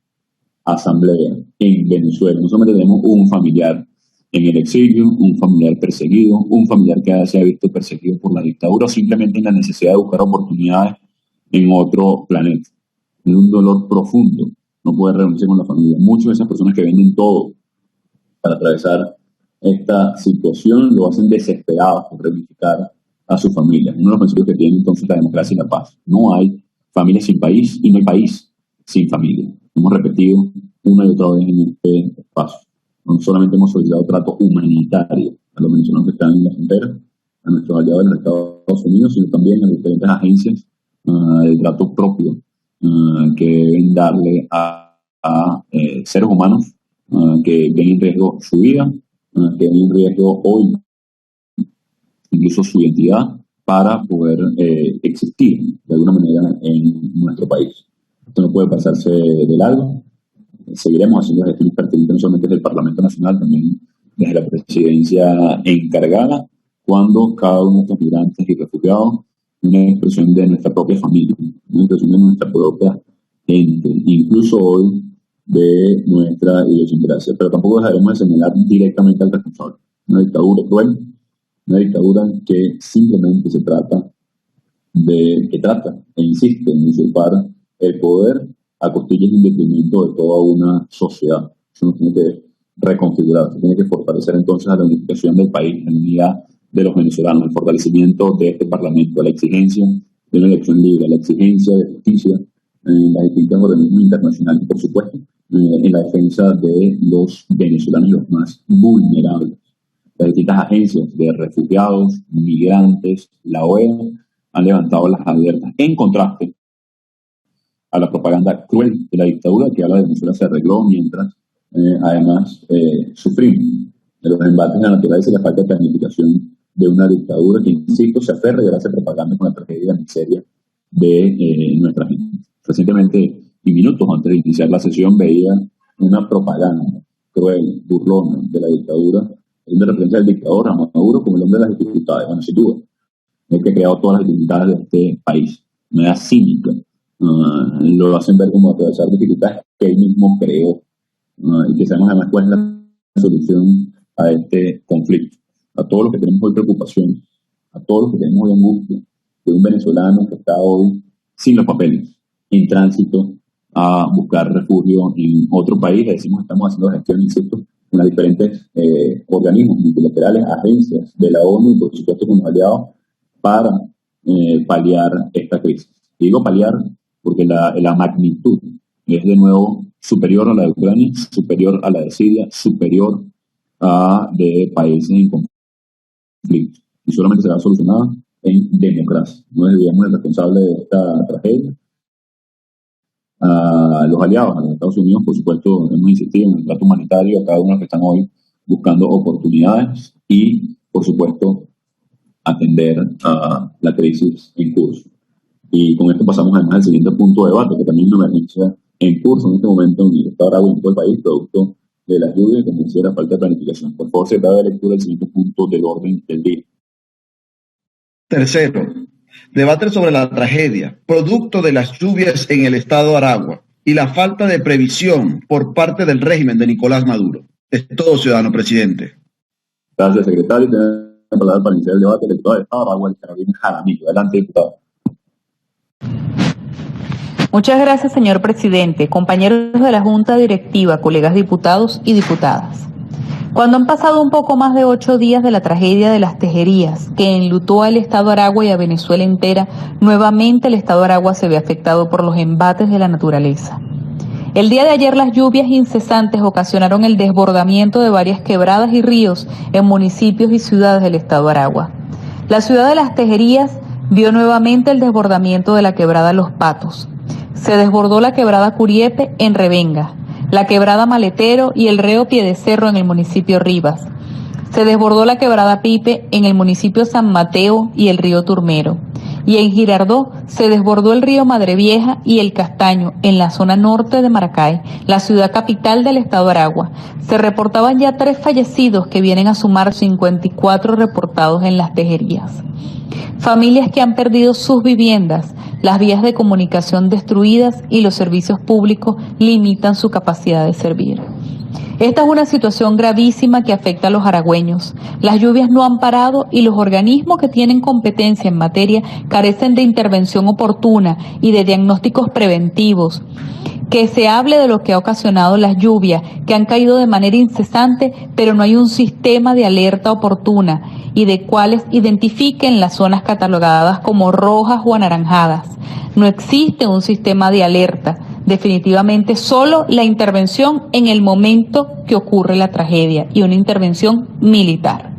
asamblea en Venezuela, no solamente tenemos un familiar en el exilio, un familiar perseguido, un familiar que se ha visto perseguido por la dictadura, o simplemente en la necesidad de buscar oportunidades en otro planeta. Es un dolor profundo no poder reunirse con la familia. Muchas de esas personas que venden todo para atravesar esta situación lo hacen desesperados por reunificar a su familia. Uno de los principios que tiene entonces la democracia y la paz. No hay familia sin país y no hay país sin familia. Hemos repetido una y otra vez en este espacio. No solamente hemos solicitado trato humanitario a los venezolanos que están en la frontera, a nuestros aliados de los Estados Unidos, sino también a las diferentes agencias de trato propio que deben darle a seres humanos que ven en riesgo su vida, que ven en riesgo hoy incluso su identidad para poder existir de alguna manera en nuestro país. Esto no puede pasarse de largo. Seguiremos haciendo gestiones pertinentes no solamente desde el Parlamento Nacional, también desde la presidencia encargada, cuando cada uno de estos migrantes y refugiados una expresión de nuestra propia familia, una expresión de nuestra propia gente, incluso hoy de nuestra idiosincrasia. Pero tampoco dejaremos de señalar directamente al responsable. Una dictadura cruel, una dictadura que simplemente trata e insiste en usurpar el poder a costillas y en detrimento de toda una sociedad. Eso nos tiene que reconfigurar, se tiene que fortalecer entonces a la unificación del país, la unidad de los venezolanos, el fortalecimiento de este Parlamento, la exigencia de una elección libre, la exigencia de justicia en las distintas organismos internacionales y, por supuesto, en la defensa de los venezolanos y los más vulnerables. Las distintas agencias de refugiados, migrantes, la OEA, han levantado las alertas en contraste a la propaganda cruel de la dictadura que habla de Venezuela se arregló, mientras además sufrimos de los embates de la naturaleza y la falta de planificación de una dictadura que, insisto, se aferra y ahora se propaganda con la tragedia y la miseria de nuestra gente. Recientemente, y minutos antes de iniciar la sesión, veía una propaganda cruel, burlona de la dictadura, de referencia al dictador a Maduro como el hombre de las dificultades. Bueno, sin duda, el que ha creado todas las dificultades de este país, de manera cínica. Lo hacen ver como atravesar dificultades que él mismo creó y que sabemos además cuál es la solución a este conflicto. A todos los que tenemos hoy preocupaciones, a todos los que tenemos hoy angustia de un venezolano que está hoy sin los papeles, en tránsito a buscar refugio en otro país, le decimos que estamos haciendo gestión, insisto, en los diferentes organismos multilaterales, agencias de la ONU y por supuesto con los aliados para paliar esta crisis. Y digo paliar porque la magnitud es de nuevo superior a la de Ucrania, superior a la de Siria, superior a de países en conflicto. conflicto y solamente será solucionada en democracia. No desviamos el responsable de esta tragedia a los aliados, a los Estados Unidos. Por supuesto, hemos insistido en el trato humanitario a cada uno de los que están hoy buscando oportunidades y, por supuesto, atender a la crisis en curso. Y con esto pasamos además al siguiente punto de debate, que también es una emergencia en curso en este momento en el estado de Aragua y en todo el país, producto de la lluvia y como decía, la falta de planificación. Por favor, se da de lectura el siguiente punto del orden del día. Tercero, debate sobre la tragedia, producto de las lluvias en el estado de Aragua y la falta de previsión por parte del régimen de Nicolás Maduro. Es todo, ciudadano presidente. Gracias, secretario. Tiene la palabra para iniciar el debate el diputado de estado de Aragua, el Carolina Jaramillo. Adelante, diputado. Muchas gracias, señor presidente, compañeros de la Junta Directiva, colegas diputados y diputadas. Cuando han pasado un poco más de 8 días de la tragedia de las tejerías, que enlutó al estado de Aragua y a Venezuela entera, nuevamente el estado de Aragua se ve afectado por los embates de la naturaleza. El día de ayer las lluvias incesantes ocasionaron el desbordamiento de varias quebradas y ríos en municipios y ciudades del estado de Aragua. La ciudad de Las Tejerías vio nuevamente el desbordamiento de la quebrada Los Patos. Se desbordó la quebrada Curiepe en Revenga, la quebrada Maletero y el río Piedecerro en el municipio Rivas. Se desbordó la quebrada Pipe en el municipio San Mateo y el río Turmero. Y en Girardó se desbordó el río Madre Vieja y el Castaño en la zona norte de Maracay, la ciudad capital del estado de Aragua. Se reportaban ya 3 fallecidos que vienen a sumar 54 reportados en Las Tejerías. Familias que han perdido sus viviendas, las vías de comunicación destruidas y los servicios públicos limitan su capacidad de servir. Esta es una situación gravísima que afecta a los aragüeños. Las lluvias no han parado y los organismos que tienen competencia en materia carecen de intervención oportuna y de diagnósticos preventivos. Que se hable de lo que ha ocasionado las lluvias, que han caído de manera incesante, pero no hay un sistema de alerta oportuna y de cuáles identifiquen las zonas catalogadas como rojas o anaranjadas. No existe un sistema de alerta. Definitivamente solo la intervención en el momento que ocurre la tragedia y una intervención militar.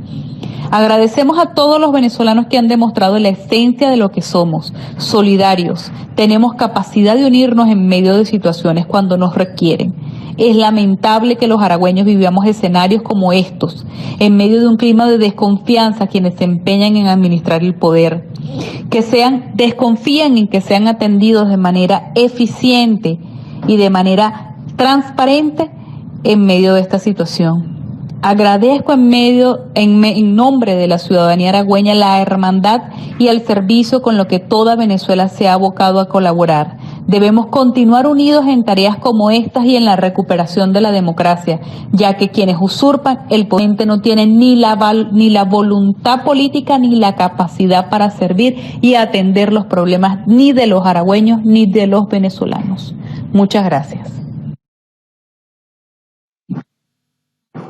Agradecemos a todos los venezolanos que han demostrado la esencia de lo que somos, solidarios. Tenemos capacidad de unirnos en medio de situaciones cuando nos requieren. Es lamentable que los aragüeños vivamos escenarios como estos, en medio de un clima de desconfianza quienes se empeñan en administrar el poder, desconfían en que sean atendidos de manera eficiente y de manera transparente en medio de esta situación. Agradezco en nombre de la ciudadanía aragüeña la hermandad y el servicio con lo que toda Venezuela se ha abocado a colaborar. Debemos continuar unidos en tareas como estas y en la recuperación de la democracia, ya que quienes usurpan el poder no tienen ni la voluntad política ni la capacidad para servir y atender los problemas ni de los aragüeños ni de los venezolanos. Muchas gracias.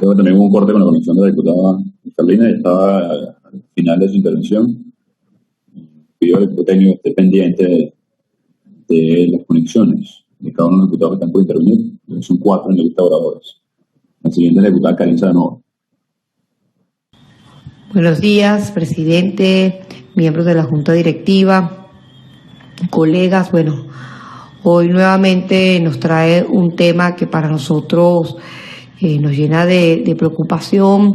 Luego también hubo un corte con la conexión de la diputada Carolina y estaba al final de su intervención. Pidió al diputado que esté pendiente de las conexiones de cada uno de los diputados que están por intervenir. Son 4 en la lista de oradores. La siguiente es la diputada Karin Sanova. Buenos días, presidente, miembros de la Junta Directiva, colegas. Bueno, hoy nuevamente nos trae un tema que para nosotros nos llena de preocupación,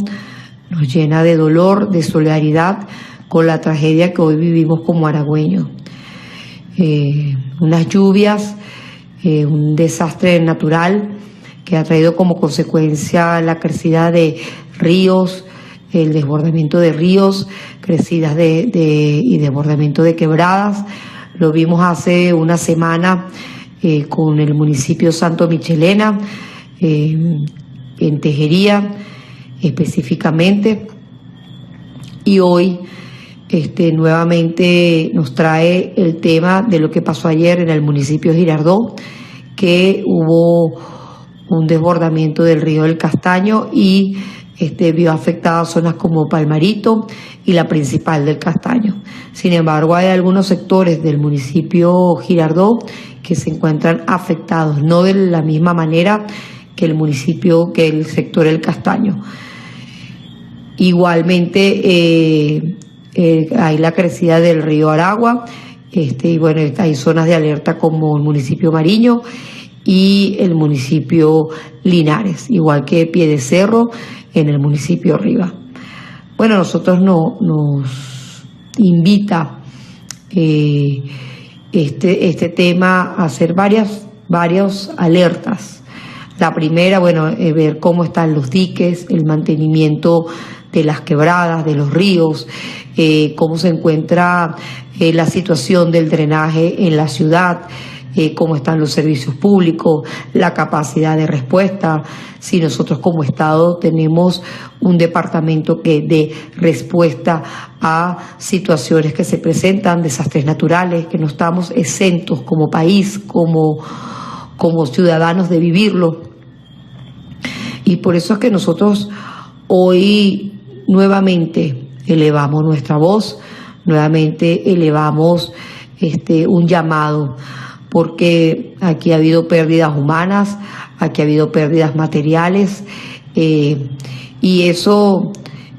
nos llena de dolor, de solidaridad con la tragedia que hoy vivimos como aragüeños. Unas lluvias, un desastre natural que ha traído como consecuencia la crecida de ríos, el desbordamiento de ríos, crecidas y desbordamiento de quebradas. Lo vimos hace una semana con el municipio Santo Michelena, en Tejería específicamente, y hoy nuevamente nos trae el tema de lo que pasó ayer en el municipio de Girardó, que hubo un desbordamiento del río del Castaño y vio afectadas zonas como Palmarito y la principal del Castaño. Sin embargo, hay algunos sectores del municipio Girardó que se encuentran afectados, no de la misma manera que el sector del Castaño. Igualmente hay la crecida del río Aragua, y bueno, hay zonas de alerta como el municipio Mariño y el municipio Linares, igual que Piedecerro en el municipio Riva. Bueno, nosotros nos invita este tema a hacer varias alertas. La primera, bueno, ver cómo están los diques, el mantenimiento de las quebradas, de los ríos, cómo se encuentra la situación del drenaje en la ciudad, cómo están los servicios públicos, la capacidad de respuesta, si nosotros como Estado tenemos un departamento que dé respuesta a situaciones que se presentan, desastres naturales, que no estamos exentos como país, como ciudadanos de vivirlo. Y por eso es que nosotros hoy nuevamente elevamos nuestra voz, nuevamente elevamos un llamado, porque aquí ha habido pérdidas humanas, aquí ha habido pérdidas materiales, y eso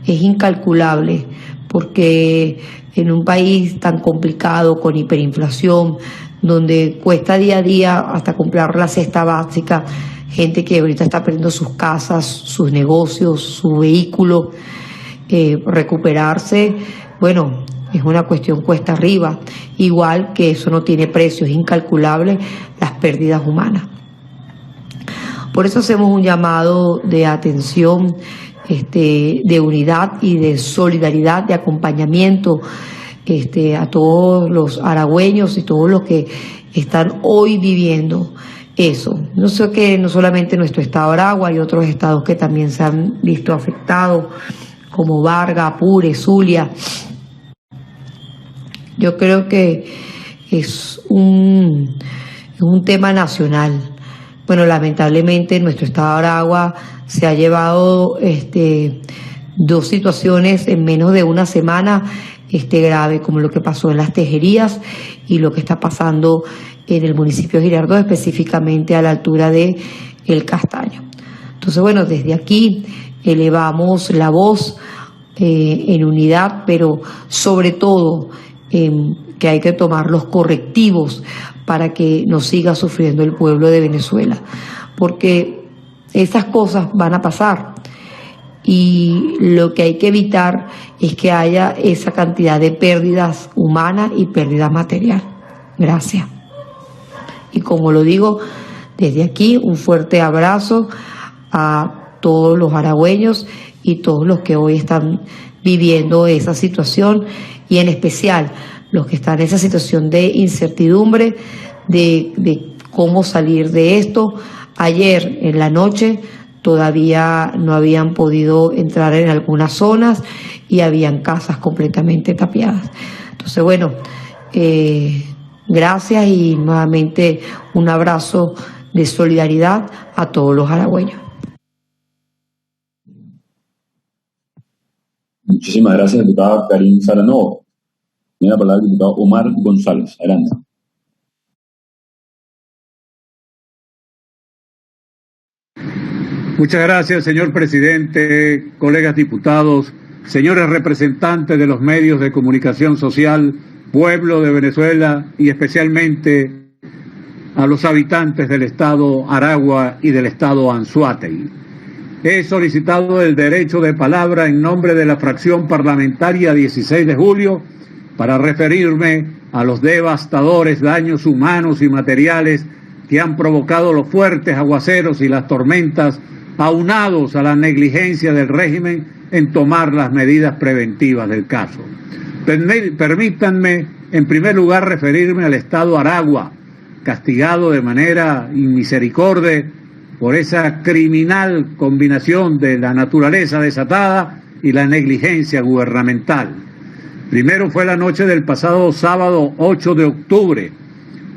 es incalculable, porque en un país tan complicado, con hiperinflación, donde cuesta día a día hasta comprar la cesta básica, gente que ahorita está perdiendo sus casas, sus negocios, su vehículo, recuperarse, bueno, es una cuestión cuesta arriba, igual que eso no tiene precio, es incalculable las pérdidas humanas. Por eso hacemos un llamado de atención, de unidad y de solidaridad, de acompañamiento a todos los aragüeños y todos los que están hoy viviendo eso. No sé que no solamente nuestro estado de Aragua, hay otros estados que también se han visto afectados, como Vargas, Apure, Zulia. Yo creo que es un tema nacional. Bueno, lamentablemente en nuestro estado de Aragua se ha llevado dos situaciones en menos de una semana grave, como lo que pasó en las Tejerías y lo que está pasando en el municipio de Girardot, específicamente a la altura de El Castaño. Entonces, bueno, desde aquí elevamos la voz en unidad, pero sobre todo que hay que tomar los correctivos para que no siga sufriendo el pueblo de Venezuela, porque esas cosas van a pasar y lo que hay que evitar es que haya esa cantidad de pérdidas humanas y pérdidas materiales. Gracias. Y como lo digo, desde aquí un fuerte abrazo a todos los aragüeños y todos los que hoy están viviendo esa situación, y en especial los que están en esa situación de incertidumbre de cómo salir de esto. Ayer en la noche todavía no habían podido entrar en algunas zonas y habían casas completamente tapiadas. Entonces, bueno, gracias y nuevamente un abrazo de solidaridad a todos los aragüeños. Muchísimas gracias, diputada Karin Saranova. Tiene la palabra el diputado Omar González. Adelante. Muchas gracias, señor presidente, colegas diputados, señores representantes de los medios de comunicación social, pueblo de Venezuela y especialmente a los habitantes del estado Aragua y del estado Anzoátegui. He solicitado el derecho de palabra en nombre de la fracción parlamentaria 16 de julio para referirme a los devastadores daños humanos y materiales que han provocado los fuertes aguaceros y las tormentas, aunados a la negligencia del régimen en tomar las medidas preventivas del caso. Permítanme, en primer lugar, referirme al estado Aragua, castigado de manera inmisericordia por esa criminal combinación de la naturaleza desatada y la negligencia gubernamental. Primero fue la noche del pasado sábado 8 de octubre,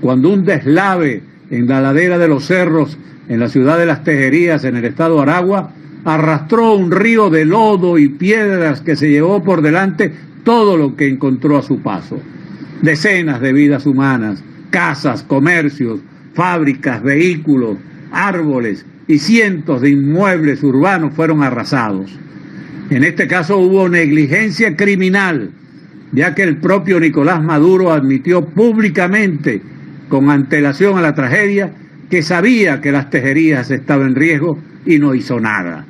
cuando un deslave en la ladera de los cerros en la ciudad de Las Tejerías, en el estado de Aragua, arrastró un río de lodo y piedras que se llevó por delante todo lo que encontró a su paso. Decenas de vidas humanas, casas, comercios, fábricas, vehículos, árboles y cientos de inmuebles urbanos fueron arrasados. En este caso hubo negligencia criminal, ya que el propio Nicolás Maduro admitió públicamente, con antelación a la tragedia, que sabía que las tejerías estaban en riesgo y no hizo nada.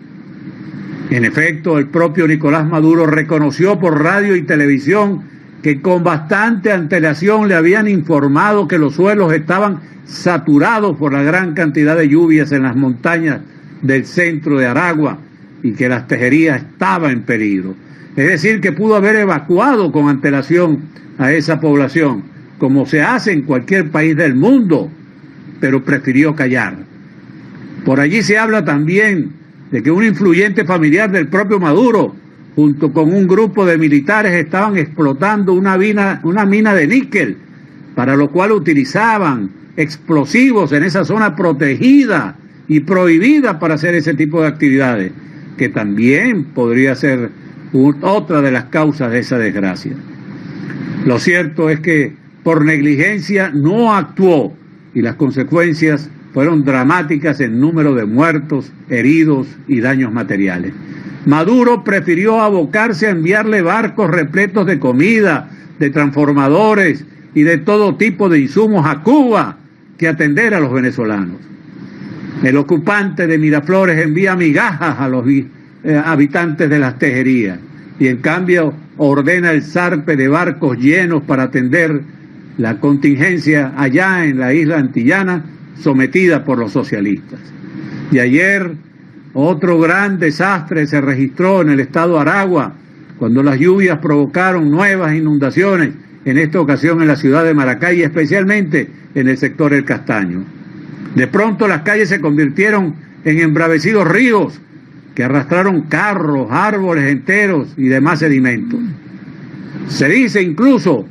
En efecto, el propio Nicolás Maduro reconoció por radio y televisión que con bastante antelación le habían informado que los suelos estaban saturados por la gran cantidad de lluvias en las montañas del centro de Aragua y que las tejerías estaban en peligro. Es decir, que pudo haber evacuado con antelación a esa población, como se hace en cualquier país del mundo, pero prefirió callar. Por allí se habla también de que un influyente familiar del propio Maduro, junto con un grupo de militares, estaban explotando una mina de níquel, para lo cual utilizaban explosivos en esa zona protegida y prohibida para hacer ese tipo de actividades, que también podría ser otra de las causas de esa desgracia. Lo cierto es que por negligencia no actuó y las consecuencias fueron dramáticas en número de muertos, heridos y daños materiales. Maduro prefirió abocarse a enviarle barcos repletos de comida, de transformadores y de todo tipo de insumos a Cuba que atender a los venezolanos. El ocupante de Miraflores envía migajas a los habitantes de las tejerías y en cambio ordena el zarpe de barcos llenos para atender la contingencia allá en la isla antillana sometida por los socialistas. Y ayer otro gran desastre se registró en el estado Aragua cuando las lluvias provocaron nuevas inundaciones, en esta ocasión en la ciudad de Maracay y especialmente en el sector El Castaño. De pronto las calles se convirtieron en embravecidos ríos que arrastraron carros, árboles enteros y demás sedimentos. Se dice incluso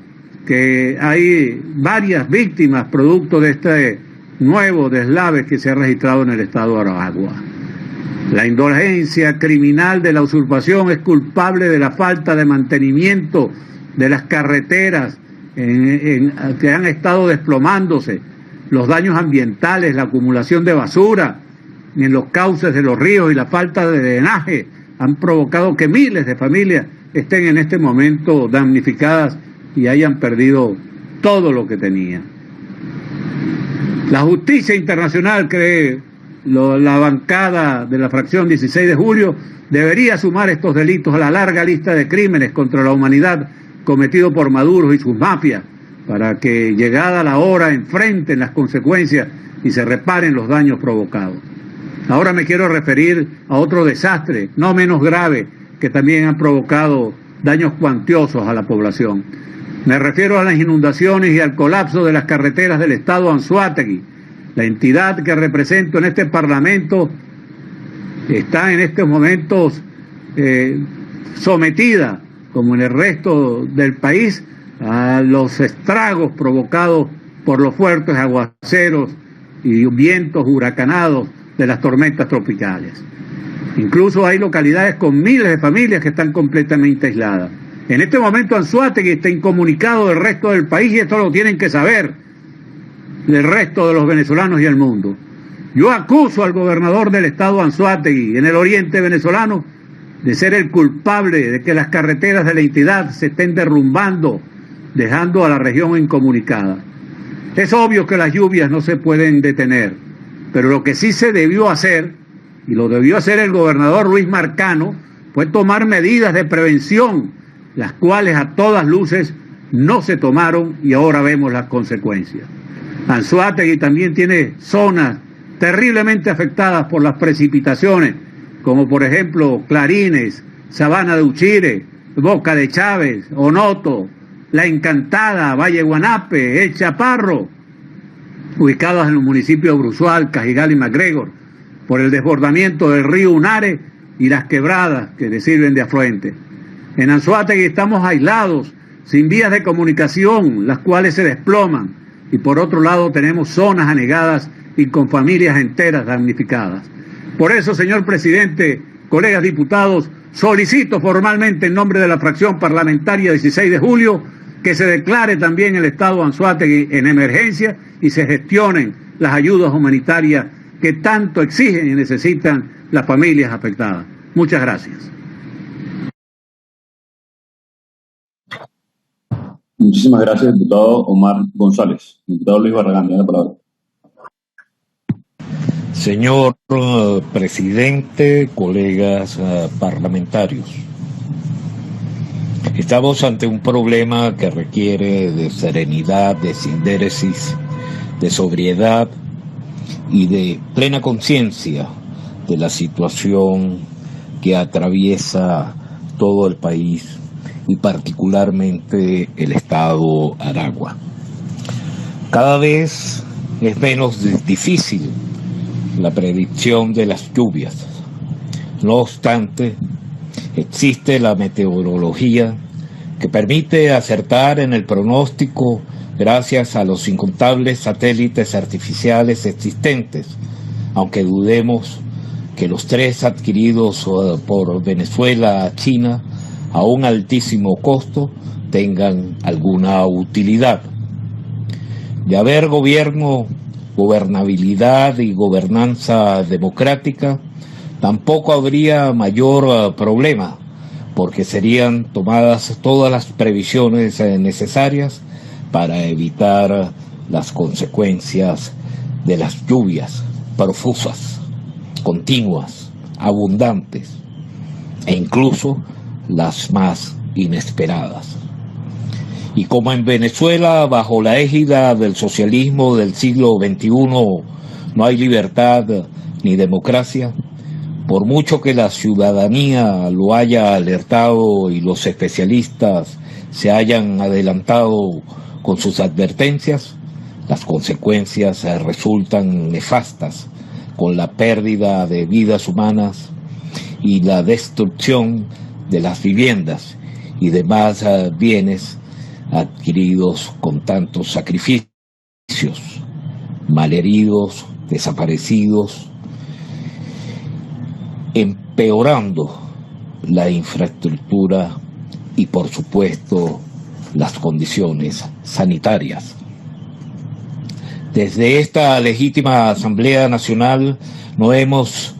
que hay varias víctimas producto de este nuevo deslave que se ha registrado en el estado de Aragua. La indolencia criminal de la usurpación es culpable de la falta de mantenimiento de las carreteras que han estado desplomándose, los daños ambientales, la acumulación de basura en los cauces de los ríos y la falta de drenaje han provocado que miles de familias estén en este momento damnificadas y hayan perdido todo lo que tenían. La justicia internacional, cree la bancada de la fracción 16 de julio, debería sumar estos delitos a la larga lista de crímenes contra la humanidad cometidos por Maduro y sus mafias, para que llegada la hora enfrenten las consecuencias y se reparen los daños provocados. Ahora me quiero referir a otro desastre, no menos grave, que también han provocado daños cuantiosos a la población. Me refiero a las inundaciones y al colapso de las carreteras del estado Anzoátegui. La entidad que represento en este Parlamento está en estos momentos sometida, como en el resto del país, a los estragos provocados por los fuertes aguaceros y vientos huracanados de las tormentas tropicales. Incluso hay localidades con miles de familias que están completamente aisladas. En este momento Anzoátegui está incomunicado del resto del país y esto lo tienen que saber del resto de los venezolanos y el mundo. Yo acuso al gobernador del estado Anzoátegui, en el oriente venezolano, de ser el culpable de que las carreteras de la entidad se estén derrumbando, dejando a la región incomunicada. Es obvio que las lluvias no se pueden detener, pero lo que sí se debió hacer, y lo debió hacer el gobernador Luis Marcano, fue tomar medidas de prevención, las cuales a todas luces no se tomaron y ahora vemos las consecuencias. Anzoátegui también tiene zonas terriblemente afectadas por las precipitaciones, como por ejemplo Clarines, Sabana de Uchire, Boca de Chávez, Onoto, La Encantada, Valle Guanape, El Chaparro, ubicadas en los municipios de Bruzual, Cajigal y MacGregor, por el desbordamiento del río Unare y las quebradas que le sirven de afluente. En Anzoátegui estamos aislados, sin vías de comunicación, las cuales se desploman, y por otro lado tenemos zonas anegadas y con familias enteras damnificadas. Por eso, señor presidente, colegas diputados, solicito formalmente en nombre de la fracción parlamentaria 16 de julio que se declare también el estado Anzoátegui en emergencia y se gestionen las ayudas humanitarias que tanto exigen y necesitan las familias afectadas. Muchas gracias. Muchísimas gracias, diputado Omar González. Diputado Luis Barragán, tiene la palabra. Señor presidente, colegas parlamentarios, estamos ante un problema que requiere de serenidad, de sindéresis, de sobriedad y de plena conciencia de la situación que atraviesa todo el país y particularmente el estado Aragua. Cada vez es menos difícil la predicción de las lluvias. No obstante, existe la meteorología que permite acertar en el pronóstico gracias a los incontables satélites artificiales existentes, aunque dudemos que los 3 adquiridos por Venezuela a China a un altísimo costo tengan alguna utilidad. De haber gobernabilidad y gobernanza democrática, tampoco habría mayor problema, porque serían tomadas todas las previsiones necesarias para evitar las consecuencias de las lluvias profusas, continuas, abundantes e incluso las más inesperadas. Y como en Venezuela, bajo la égida del socialismo del siglo XXI, no hay libertad ni democracia, por mucho que la ciudadanía lo haya alertado y los especialistas se hayan adelantado con sus advertencias, las consecuencias resultan nefastas, con la pérdida de vidas humanas y la destrucción de las viviendas y demás bienes adquiridos con tantos sacrificios, malheridos, desaparecidos, empeorando la infraestructura y, por supuesto, las condiciones sanitarias. Desde esta legítima Asamblea Nacional no hemos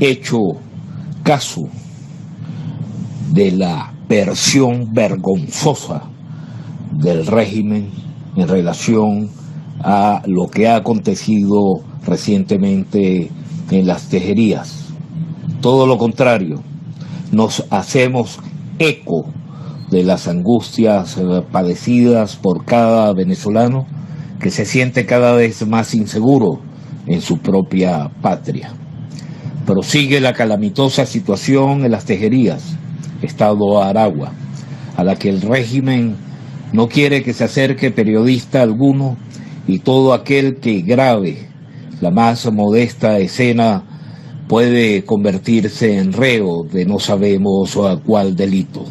hecho caso de la versión vergonzosa del régimen en relación a lo que ha acontecido recientemente en las tejerías. Todo lo contrario, nos hacemos eco de las angustias padecidas por cada venezolano que se siente cada vez más inseguro en su propia patria. Prosigue la calamitosa situación en las tejerías, estado Aragua, a la que el régimen no quiere que se acerque periodista alguno, y todo aquel que grabe la más modesta escena puede convertirse en reo de no sabemos a cuál delito.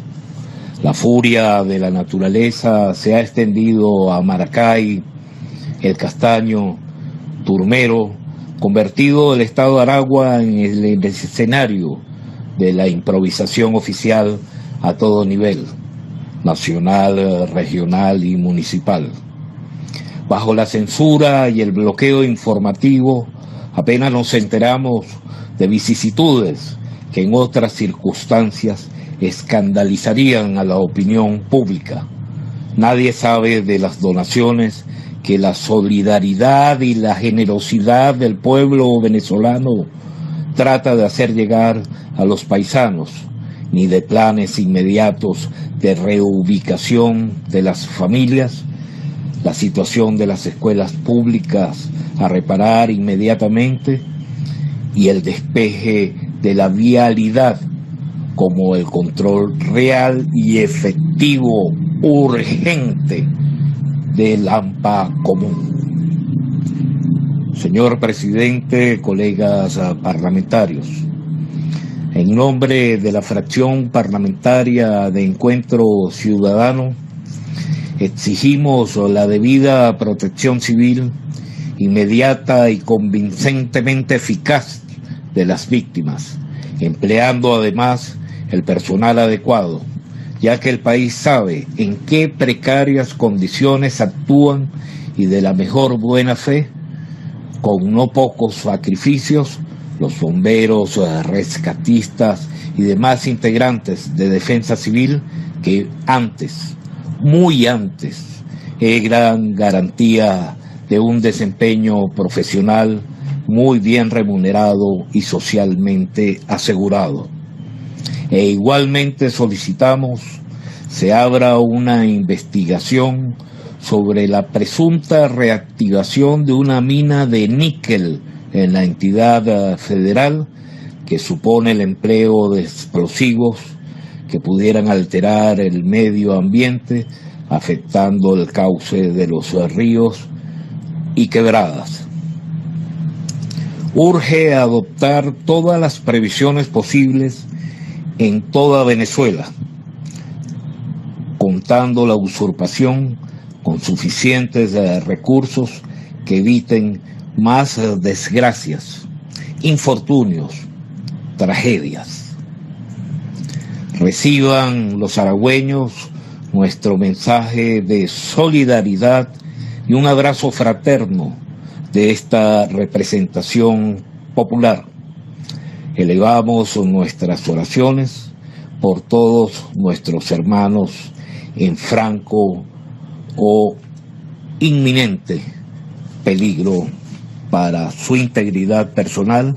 La furia de la naturaleza se ha extendido a Maracay, El Castaño, Turmero, convertido el estado de Aragua en el escenario de la improvisación oficial a todo nivel, nacional, regional y municipal. Bajo la censura y el bloqueo informativo, apenas nos enteramos de vicisitudes que en otras circunstancias escandalizarían a la opinión pública. Nadie sabe de las donaciones que la solidaridad y la generosidad del pueblo venezolano trata de hacer llegar a los paisanos, ni de planes inmediatos de reubicación de las familias, la situación de las escuelas públicas a reparar inmediatamente y el despeje de la vialidad como el control real y efectivo, urgente, del AMPA común. Señor presidente, colegas parlamentarios, en nombre de la fracción parlamentaria de Encuentro Ciudadano, exigimos la debida protección civil inmediata y convincentemente eficaz de las víctimas, empleando además el personal adecuado, ya que el país sabe en qué precarias condiciones actúan y de la mejor buena fe, con no pocos sacrificios, los bomberos, rescatistas y demás integrantes de defensa civil que antes muy antes eran garantía de un desempeño profesional muy bien remunerado y socialmente asegurado. E igualmente solicitamos se abra una investigación sobre la presunta reactivación de una mina de níquel en la entidad federal que supone el empleo de explosivos que pudieran alterar el medio ambiente, afectando el cauce de los ríos y quebradas. Urge adoptar todas las previsiones posibles en toda Venezuela, contando la usurpación con suficientes recursos que eviten más desgracias, infortunios, tragedias. Reciban los aragüeños nuestro mensaje de solidaridad y un abrazo fraterno de esta representación popular. Elevamos nuestras oraciones por todos nuestros hermanos en franco o inminente peligro para su integridad personal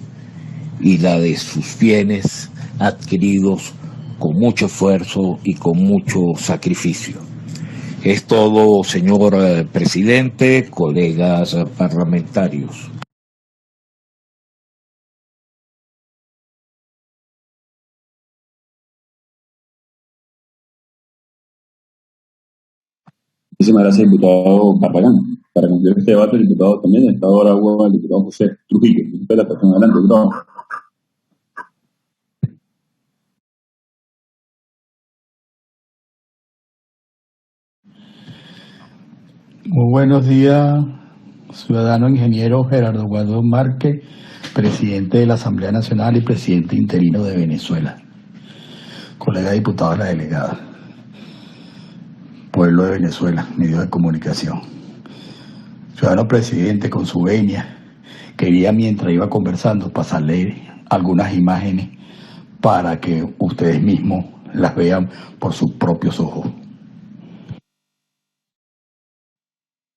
y la de sus bienes adquiridos con mucho esfuerzo y con mucho sacrificio. Es todo, señor presidente, colegas parlamentarios. Muchísimas gracias, diputado Barragán. Para concluir este debate, el diputado también, el Estado de Aragua, el diputado José Trujillo. Adelante, diputado. Muy buenos días, ciudadano ingeniero Gerardo Guadón Márquez, presidente de la Asamblea Nacional y presidente interino de Venezuela. Colega diputado de la delegada. Pueblo de Venezuela, medios de comunicación. Ciudadano presidente, con su venia, quería mientras iba conversando pasarle algunas imágenes para que ustedes mismos las vean por sus propios ojos.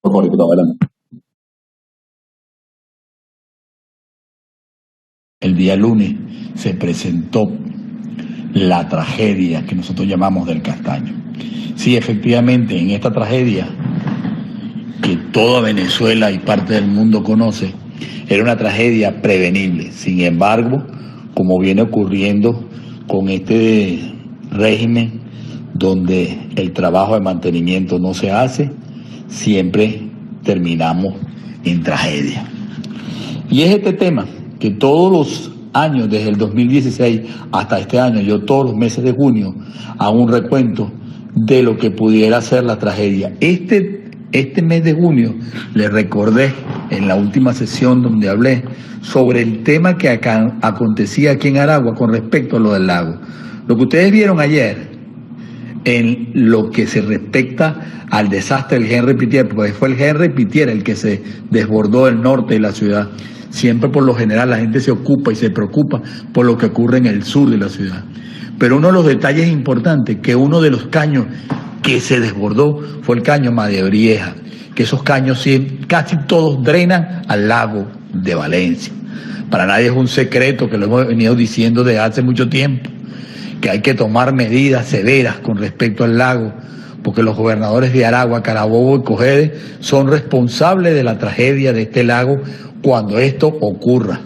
Por favor, diputado, adelante. El día lunes se presentó la tragedia que nosotros llamamos del Castaño. Sí, efectivamente, en esta tragedia que toda Venezuela y parte del mundo conoce, era una tragedia prevenible. Sin embargo, como viene ocurriendo con este régimen donde el trabajo de mantenimiento no se hace, siempre terminamos en tragedia. Y es este tema que todos los años, desde el 2016 hasta este año, yo todos los meses de junio hago un recuento de lo que pudiera ser la tragedia. Este mes de junio le recordé en la última sesión donde hablé sobre el tema que acá acontecía aquí en Aragua con respecto a lo del lago. Lo que ustedes vieron ayer en lo que se respecta al desastre del Henry Pittier, porque fue el Henry Pittier el que se desbordó el norte de la ciudad. Siempre por lo general la gente se ocupa y se preocupa por lo que ocurre en el sur de la ciudad. Pero uno de los detalles importantes, que uno de los caños que se desbordó fue el caño Madrebrieja, que esos caños casi todos drenan al lago de Valencia. Para nadie es un secreto, que lo hemos venido diciendo desde hace mucho tiempo, que hay que tomar medidas severas con respecto al lago, porque los gobernadores de Aragua, Carabobo y Cogede son responsables de la tragedia de este lago cuando esto ocurra.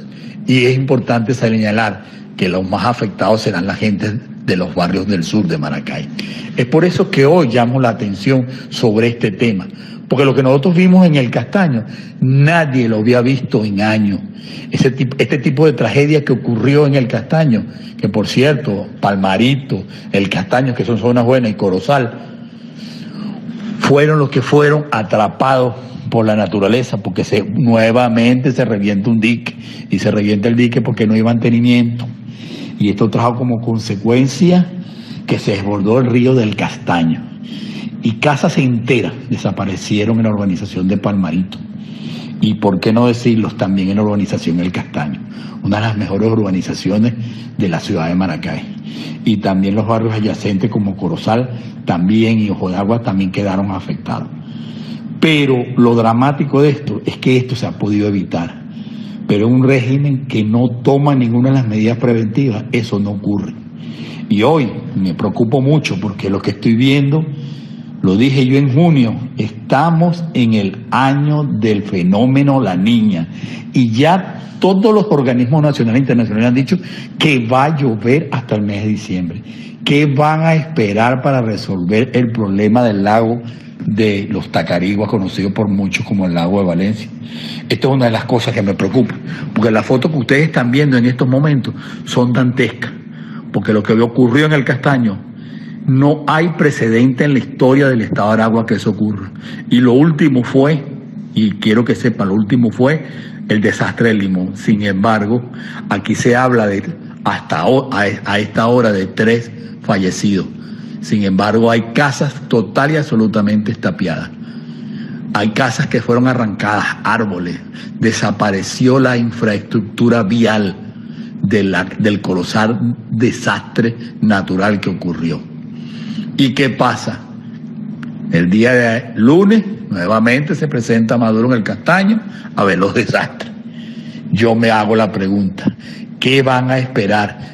Y es importante señalar que los más afectados serán la gente de los barrios del sur de Maracay. Es por eso que hoy llamo la atención sobre este tema, porque lo que nosotros vimos en el Castaño, nadie lo había visto en años. Este tipo de tragedia que ocurrió en el Castaño, que por cierto, Palmarito, el Castaño, que son zonas buenas, y Corozal, fueron los que fueron atrapados por la naturaleza, porque nuevamente se revienta un dique, y se revienta el dique porque no hay mantenimiento. Y esto trajo como consecuencia que se desbordó el río del Castaño. Y casas enteras desaparecieron en la urbanización de Palmarito. Y por qué no decirlos también en la urbanización El Castaño, una de las mejores urbanizaciones de la ciudad de Maracay. y también los barrios adyacentes como Corozal también y Ojo de Agua también quedaron afectados. Pero lo dramático de esto es que esto se ha podido evitar, pero un régimen que no toma ninguna de las medidas preventivas, eso no ocurre. Y hoy me preocupo mucho porque lo que estoy viendo, lo dije yo en junio, estamos en el año del fenómeno La Niña y ya todos los organismos nacionales e internacionales han dicho que va a llover hasta el mes de diciembre. ¿Qué van a esperar para resolver el problema del lago de los Tacariguas, conocido por muchos como el lago de Valencia? Esto es una de las cosas que me preocupa, porque las fotos que ustedes están viendo en estos momentos son dantescas, porque lo que ocurrió en el Castaño, no hay precedente en la historia del estado de Aragua que eso ocurra. Y lo último fue, y quiero que sepan, lo último fue el desastre del Limón. Sin embargo, aquí se habla de a esta hora de 3 fallecidos. Sin embargo, hay casas total y absolutamente estapiadas. Hay casas que fueron arrancadas, árboles, desapareció la infraestructura vial del colosal desastre natural que ocurrió. ¿Y qué pasa? El día de lunes, nuevamente se presenta Maduro en el Castaño a ver los desastres. Yo me hago la pregunta, ¿qué van a esperar?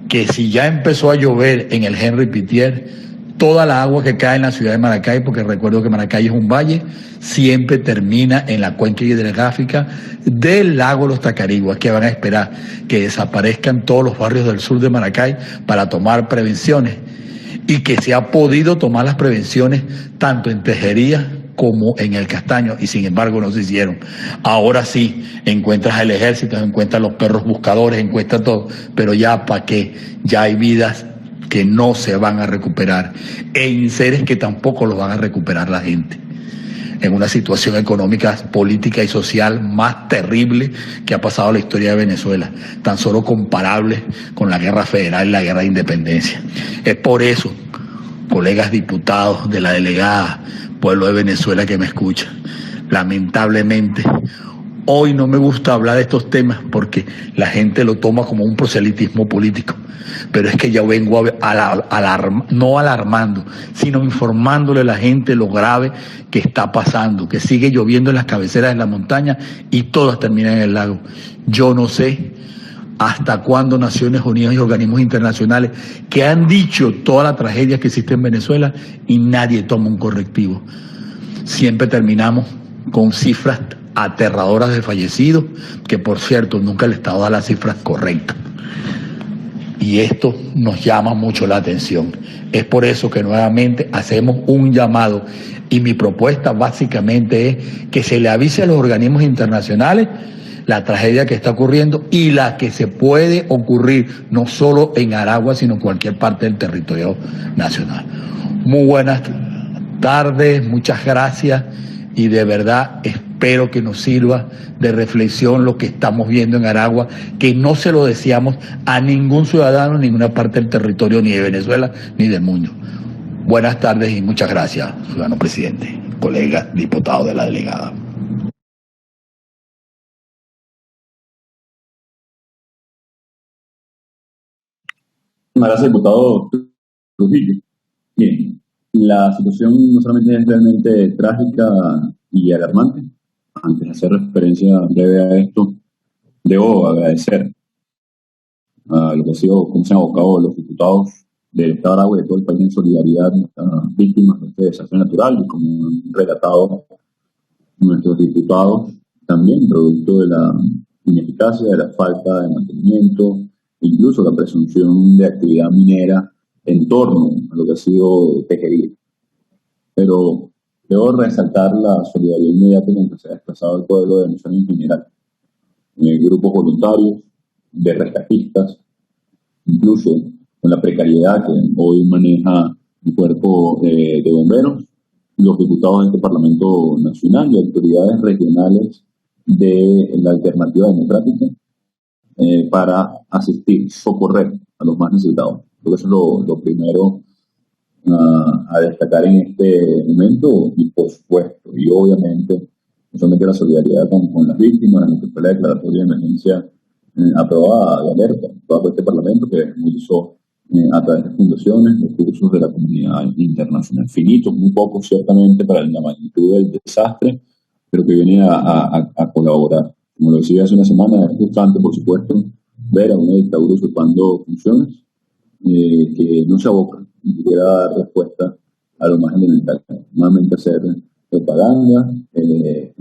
Que si ya empezó a llover en el Henry Pittier, toda la agua que cae en la ciudad de Maracay, porque recuerdo que Maracay es un valle, siempre termina en la cuenca hidrográfica del lago Los Tacariguas. ¿Qué van a esperar? Que desaparezcan todos los barrios del sur de Maracay para tomar prevenciones, y que se ha podido tomar las prevenciones tanto en Tejería como en el Castaño, y sin embargo no se hicieron. Ahora sí, encuentras el ejército, encuentras los perros buscadores, encuentras todo, pero ya para qué, ya hay vidas que no se van a recuperar, en seres que tampoco los van a recuperar la gente, en una situación económica, política y social más terrible que ha pasado en la historia de Venezuela, tan solo comparable con la guerra federal y la guerra de independencia. Es por eso, colegas diputados de la delegada Pueblo de Venezuela que me escuchan, lamentablemente hoy no me gusta hablar de estos temas porque la gente lo toma como un proselitismo político, pero es que yo vengo no alarmando, sino informándole a la gente lo grave que está pasando, que sigue lloviendo en las cabeceras de la montaña y todas terminan en el lago. Yo no sé hasta cuándo Naciones Unidas y organismos internacionales que han dicho toda la tragedia que existe en Venezuela y nadie toma un correctivo. Siempre terminamos con cifras aterradoras de fallecidos, que por cierto nunca el Estado da las cifras correctas. Y esto nos llama mucho la atención. Es por eso que nuevamente hacemos un llamado y mi propuesta básicamente es que se le avise a los organismos internacionales la tragedia que está ocurriendo y la que se puede ocurrir no solo en Aragua, sino en cualquier parte del territorio nacional. Muy buenas tardes, muchas gracias y de verdad espero que nos sirva de reflexión lo que estamos viendo en Aragua, que no se lo deseamos a ningún ciudadano en ninguna parte del territorio, ni de Venezuela ni del mundo. Buenas tardes y muchas gracias, ciudadano presidente, colegas diputados de la delegada. Gracias, diputado Trujillo. Bien, la situación no solamente es realmente trágica y alarmante. Antes de hacer referencia breve a esto, debo agradecer a lo que ha sido, cómo se han abocado los diputados del Estado de Aragua y de todo el país en solidaridad a víctimas de este desastre natural, y como han relatado nuestros diputados, también producto de la ineficacia, de la falta de mantenimiento, incluso la presunción de actividad minera en torno a lo que ha sido Tejería. Pero debo resaltar la solidaridad inmediata con que se ha desplazado el pueblo de Venezuela en general. Grupos voluntarios, de rescatistas, incluso con la precariedad que hoy maneja el cuerpo de bomberos, los diputados de este Parlamento Nacional y autoridades regionales de la Alternativa Democrática para asistir, socorrer a los más necesitados. Creo que eso es lo primero a destacar en este momento, y por supuesto, y obviamente, no solamente la solidaridad con las víctimas, en lo que fue la declaratoria de emergencia aprobada de alerta, todo este Parlamento que hizo a través de fundaciones, recursos de la comunidad internacional. Finitos, muy pocos ciertamente para la magnitud del desastre, pero que viene a colaborar. Como lo decía hace una semana, es frustrante, por supuesto, ver a una dictadura usurpando funciones que no se aboca ni siquiera a dar respuesta a lo más elemental, nuevamente hacer propaganda e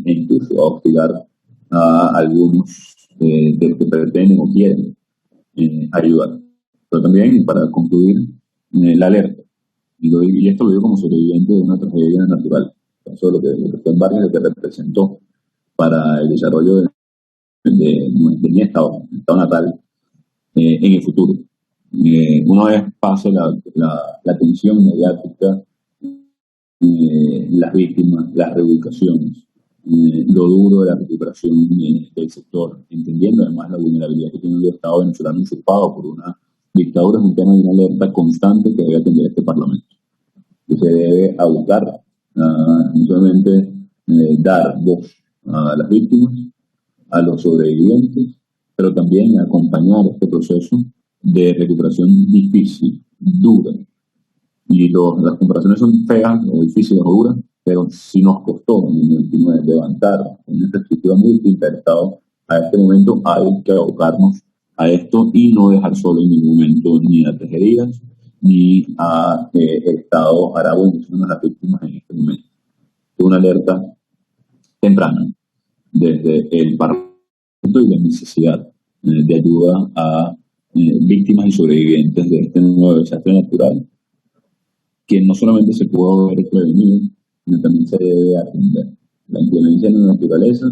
incluso a hostigar a algunos de los que pretenden o quieren ayudar. Pero también, para concluir, la alerta, y esto lo digo como sobreviviente de una tragedia natural, eso lo que fue en Vargas, lo que representó para el desarrollo de mi estado natal en el futuro. Una vez pase la tensión mediática, las víctimas, las reubicaciones, lo duro de la recuperación del sector, entendiendo además la vulnerabilidad que tiene el Estado venezolano usurpado por una dictadura, es un tema de una alerta constante que debe atender este Parlamento, que se debe abocar no solamente dar voz a las víctimas, a los sobrevivientes, pero también acompañar este proceso de recuperación difícil, dura. Y las comparaciones son feas o difíciles o duras, pero si nos costó en el 2019 levantar una perspectiva muy distinta del Estado, a este momento hay que abocarnos a esto y no dejar solo en ningún momento ni a Tejerías ni a el Estado Aragua, ni a las víctimas en este momento. Es una alerta temprana desde el Parlamento y la necesidad de ayuda a víctimas y sobrevivientes de este nuevo desastre natural, que no solamente se pudo haber prevenido, sino también se debe atender. La inclemencia en la naturaleza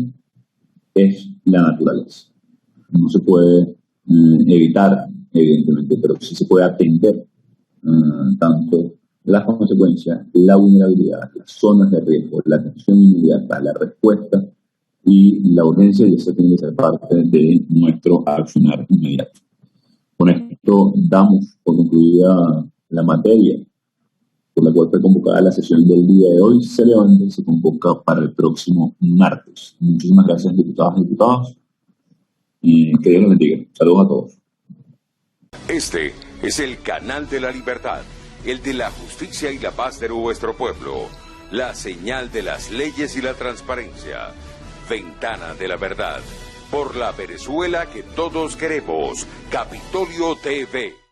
es la naturaleza. No se puede evitar, evidentemente, pero sí se puede atender tanto las consecuencias, la vulnerabilidad, las zonas de riesgo, la atención inmediata, la respuesta y la urgencia, y eso tiene que ser parte de nuestro accionar inmediato. Con esto damos por concluida la materia por la cual fue convocada la sesión del día de hoy. Se levanta y se convoca para el próximo martes. Muchísimas gracias, diputadas y diputados, y que Dios los bendiga. Saludos a todos. Este es el canal de la libertad, el de la justicia y la paz de nuestro pueblo, la señal de las leyes y la transparencia, Ventana de la Verdad, por la Venezuela que todos queremos, Capitolio TV.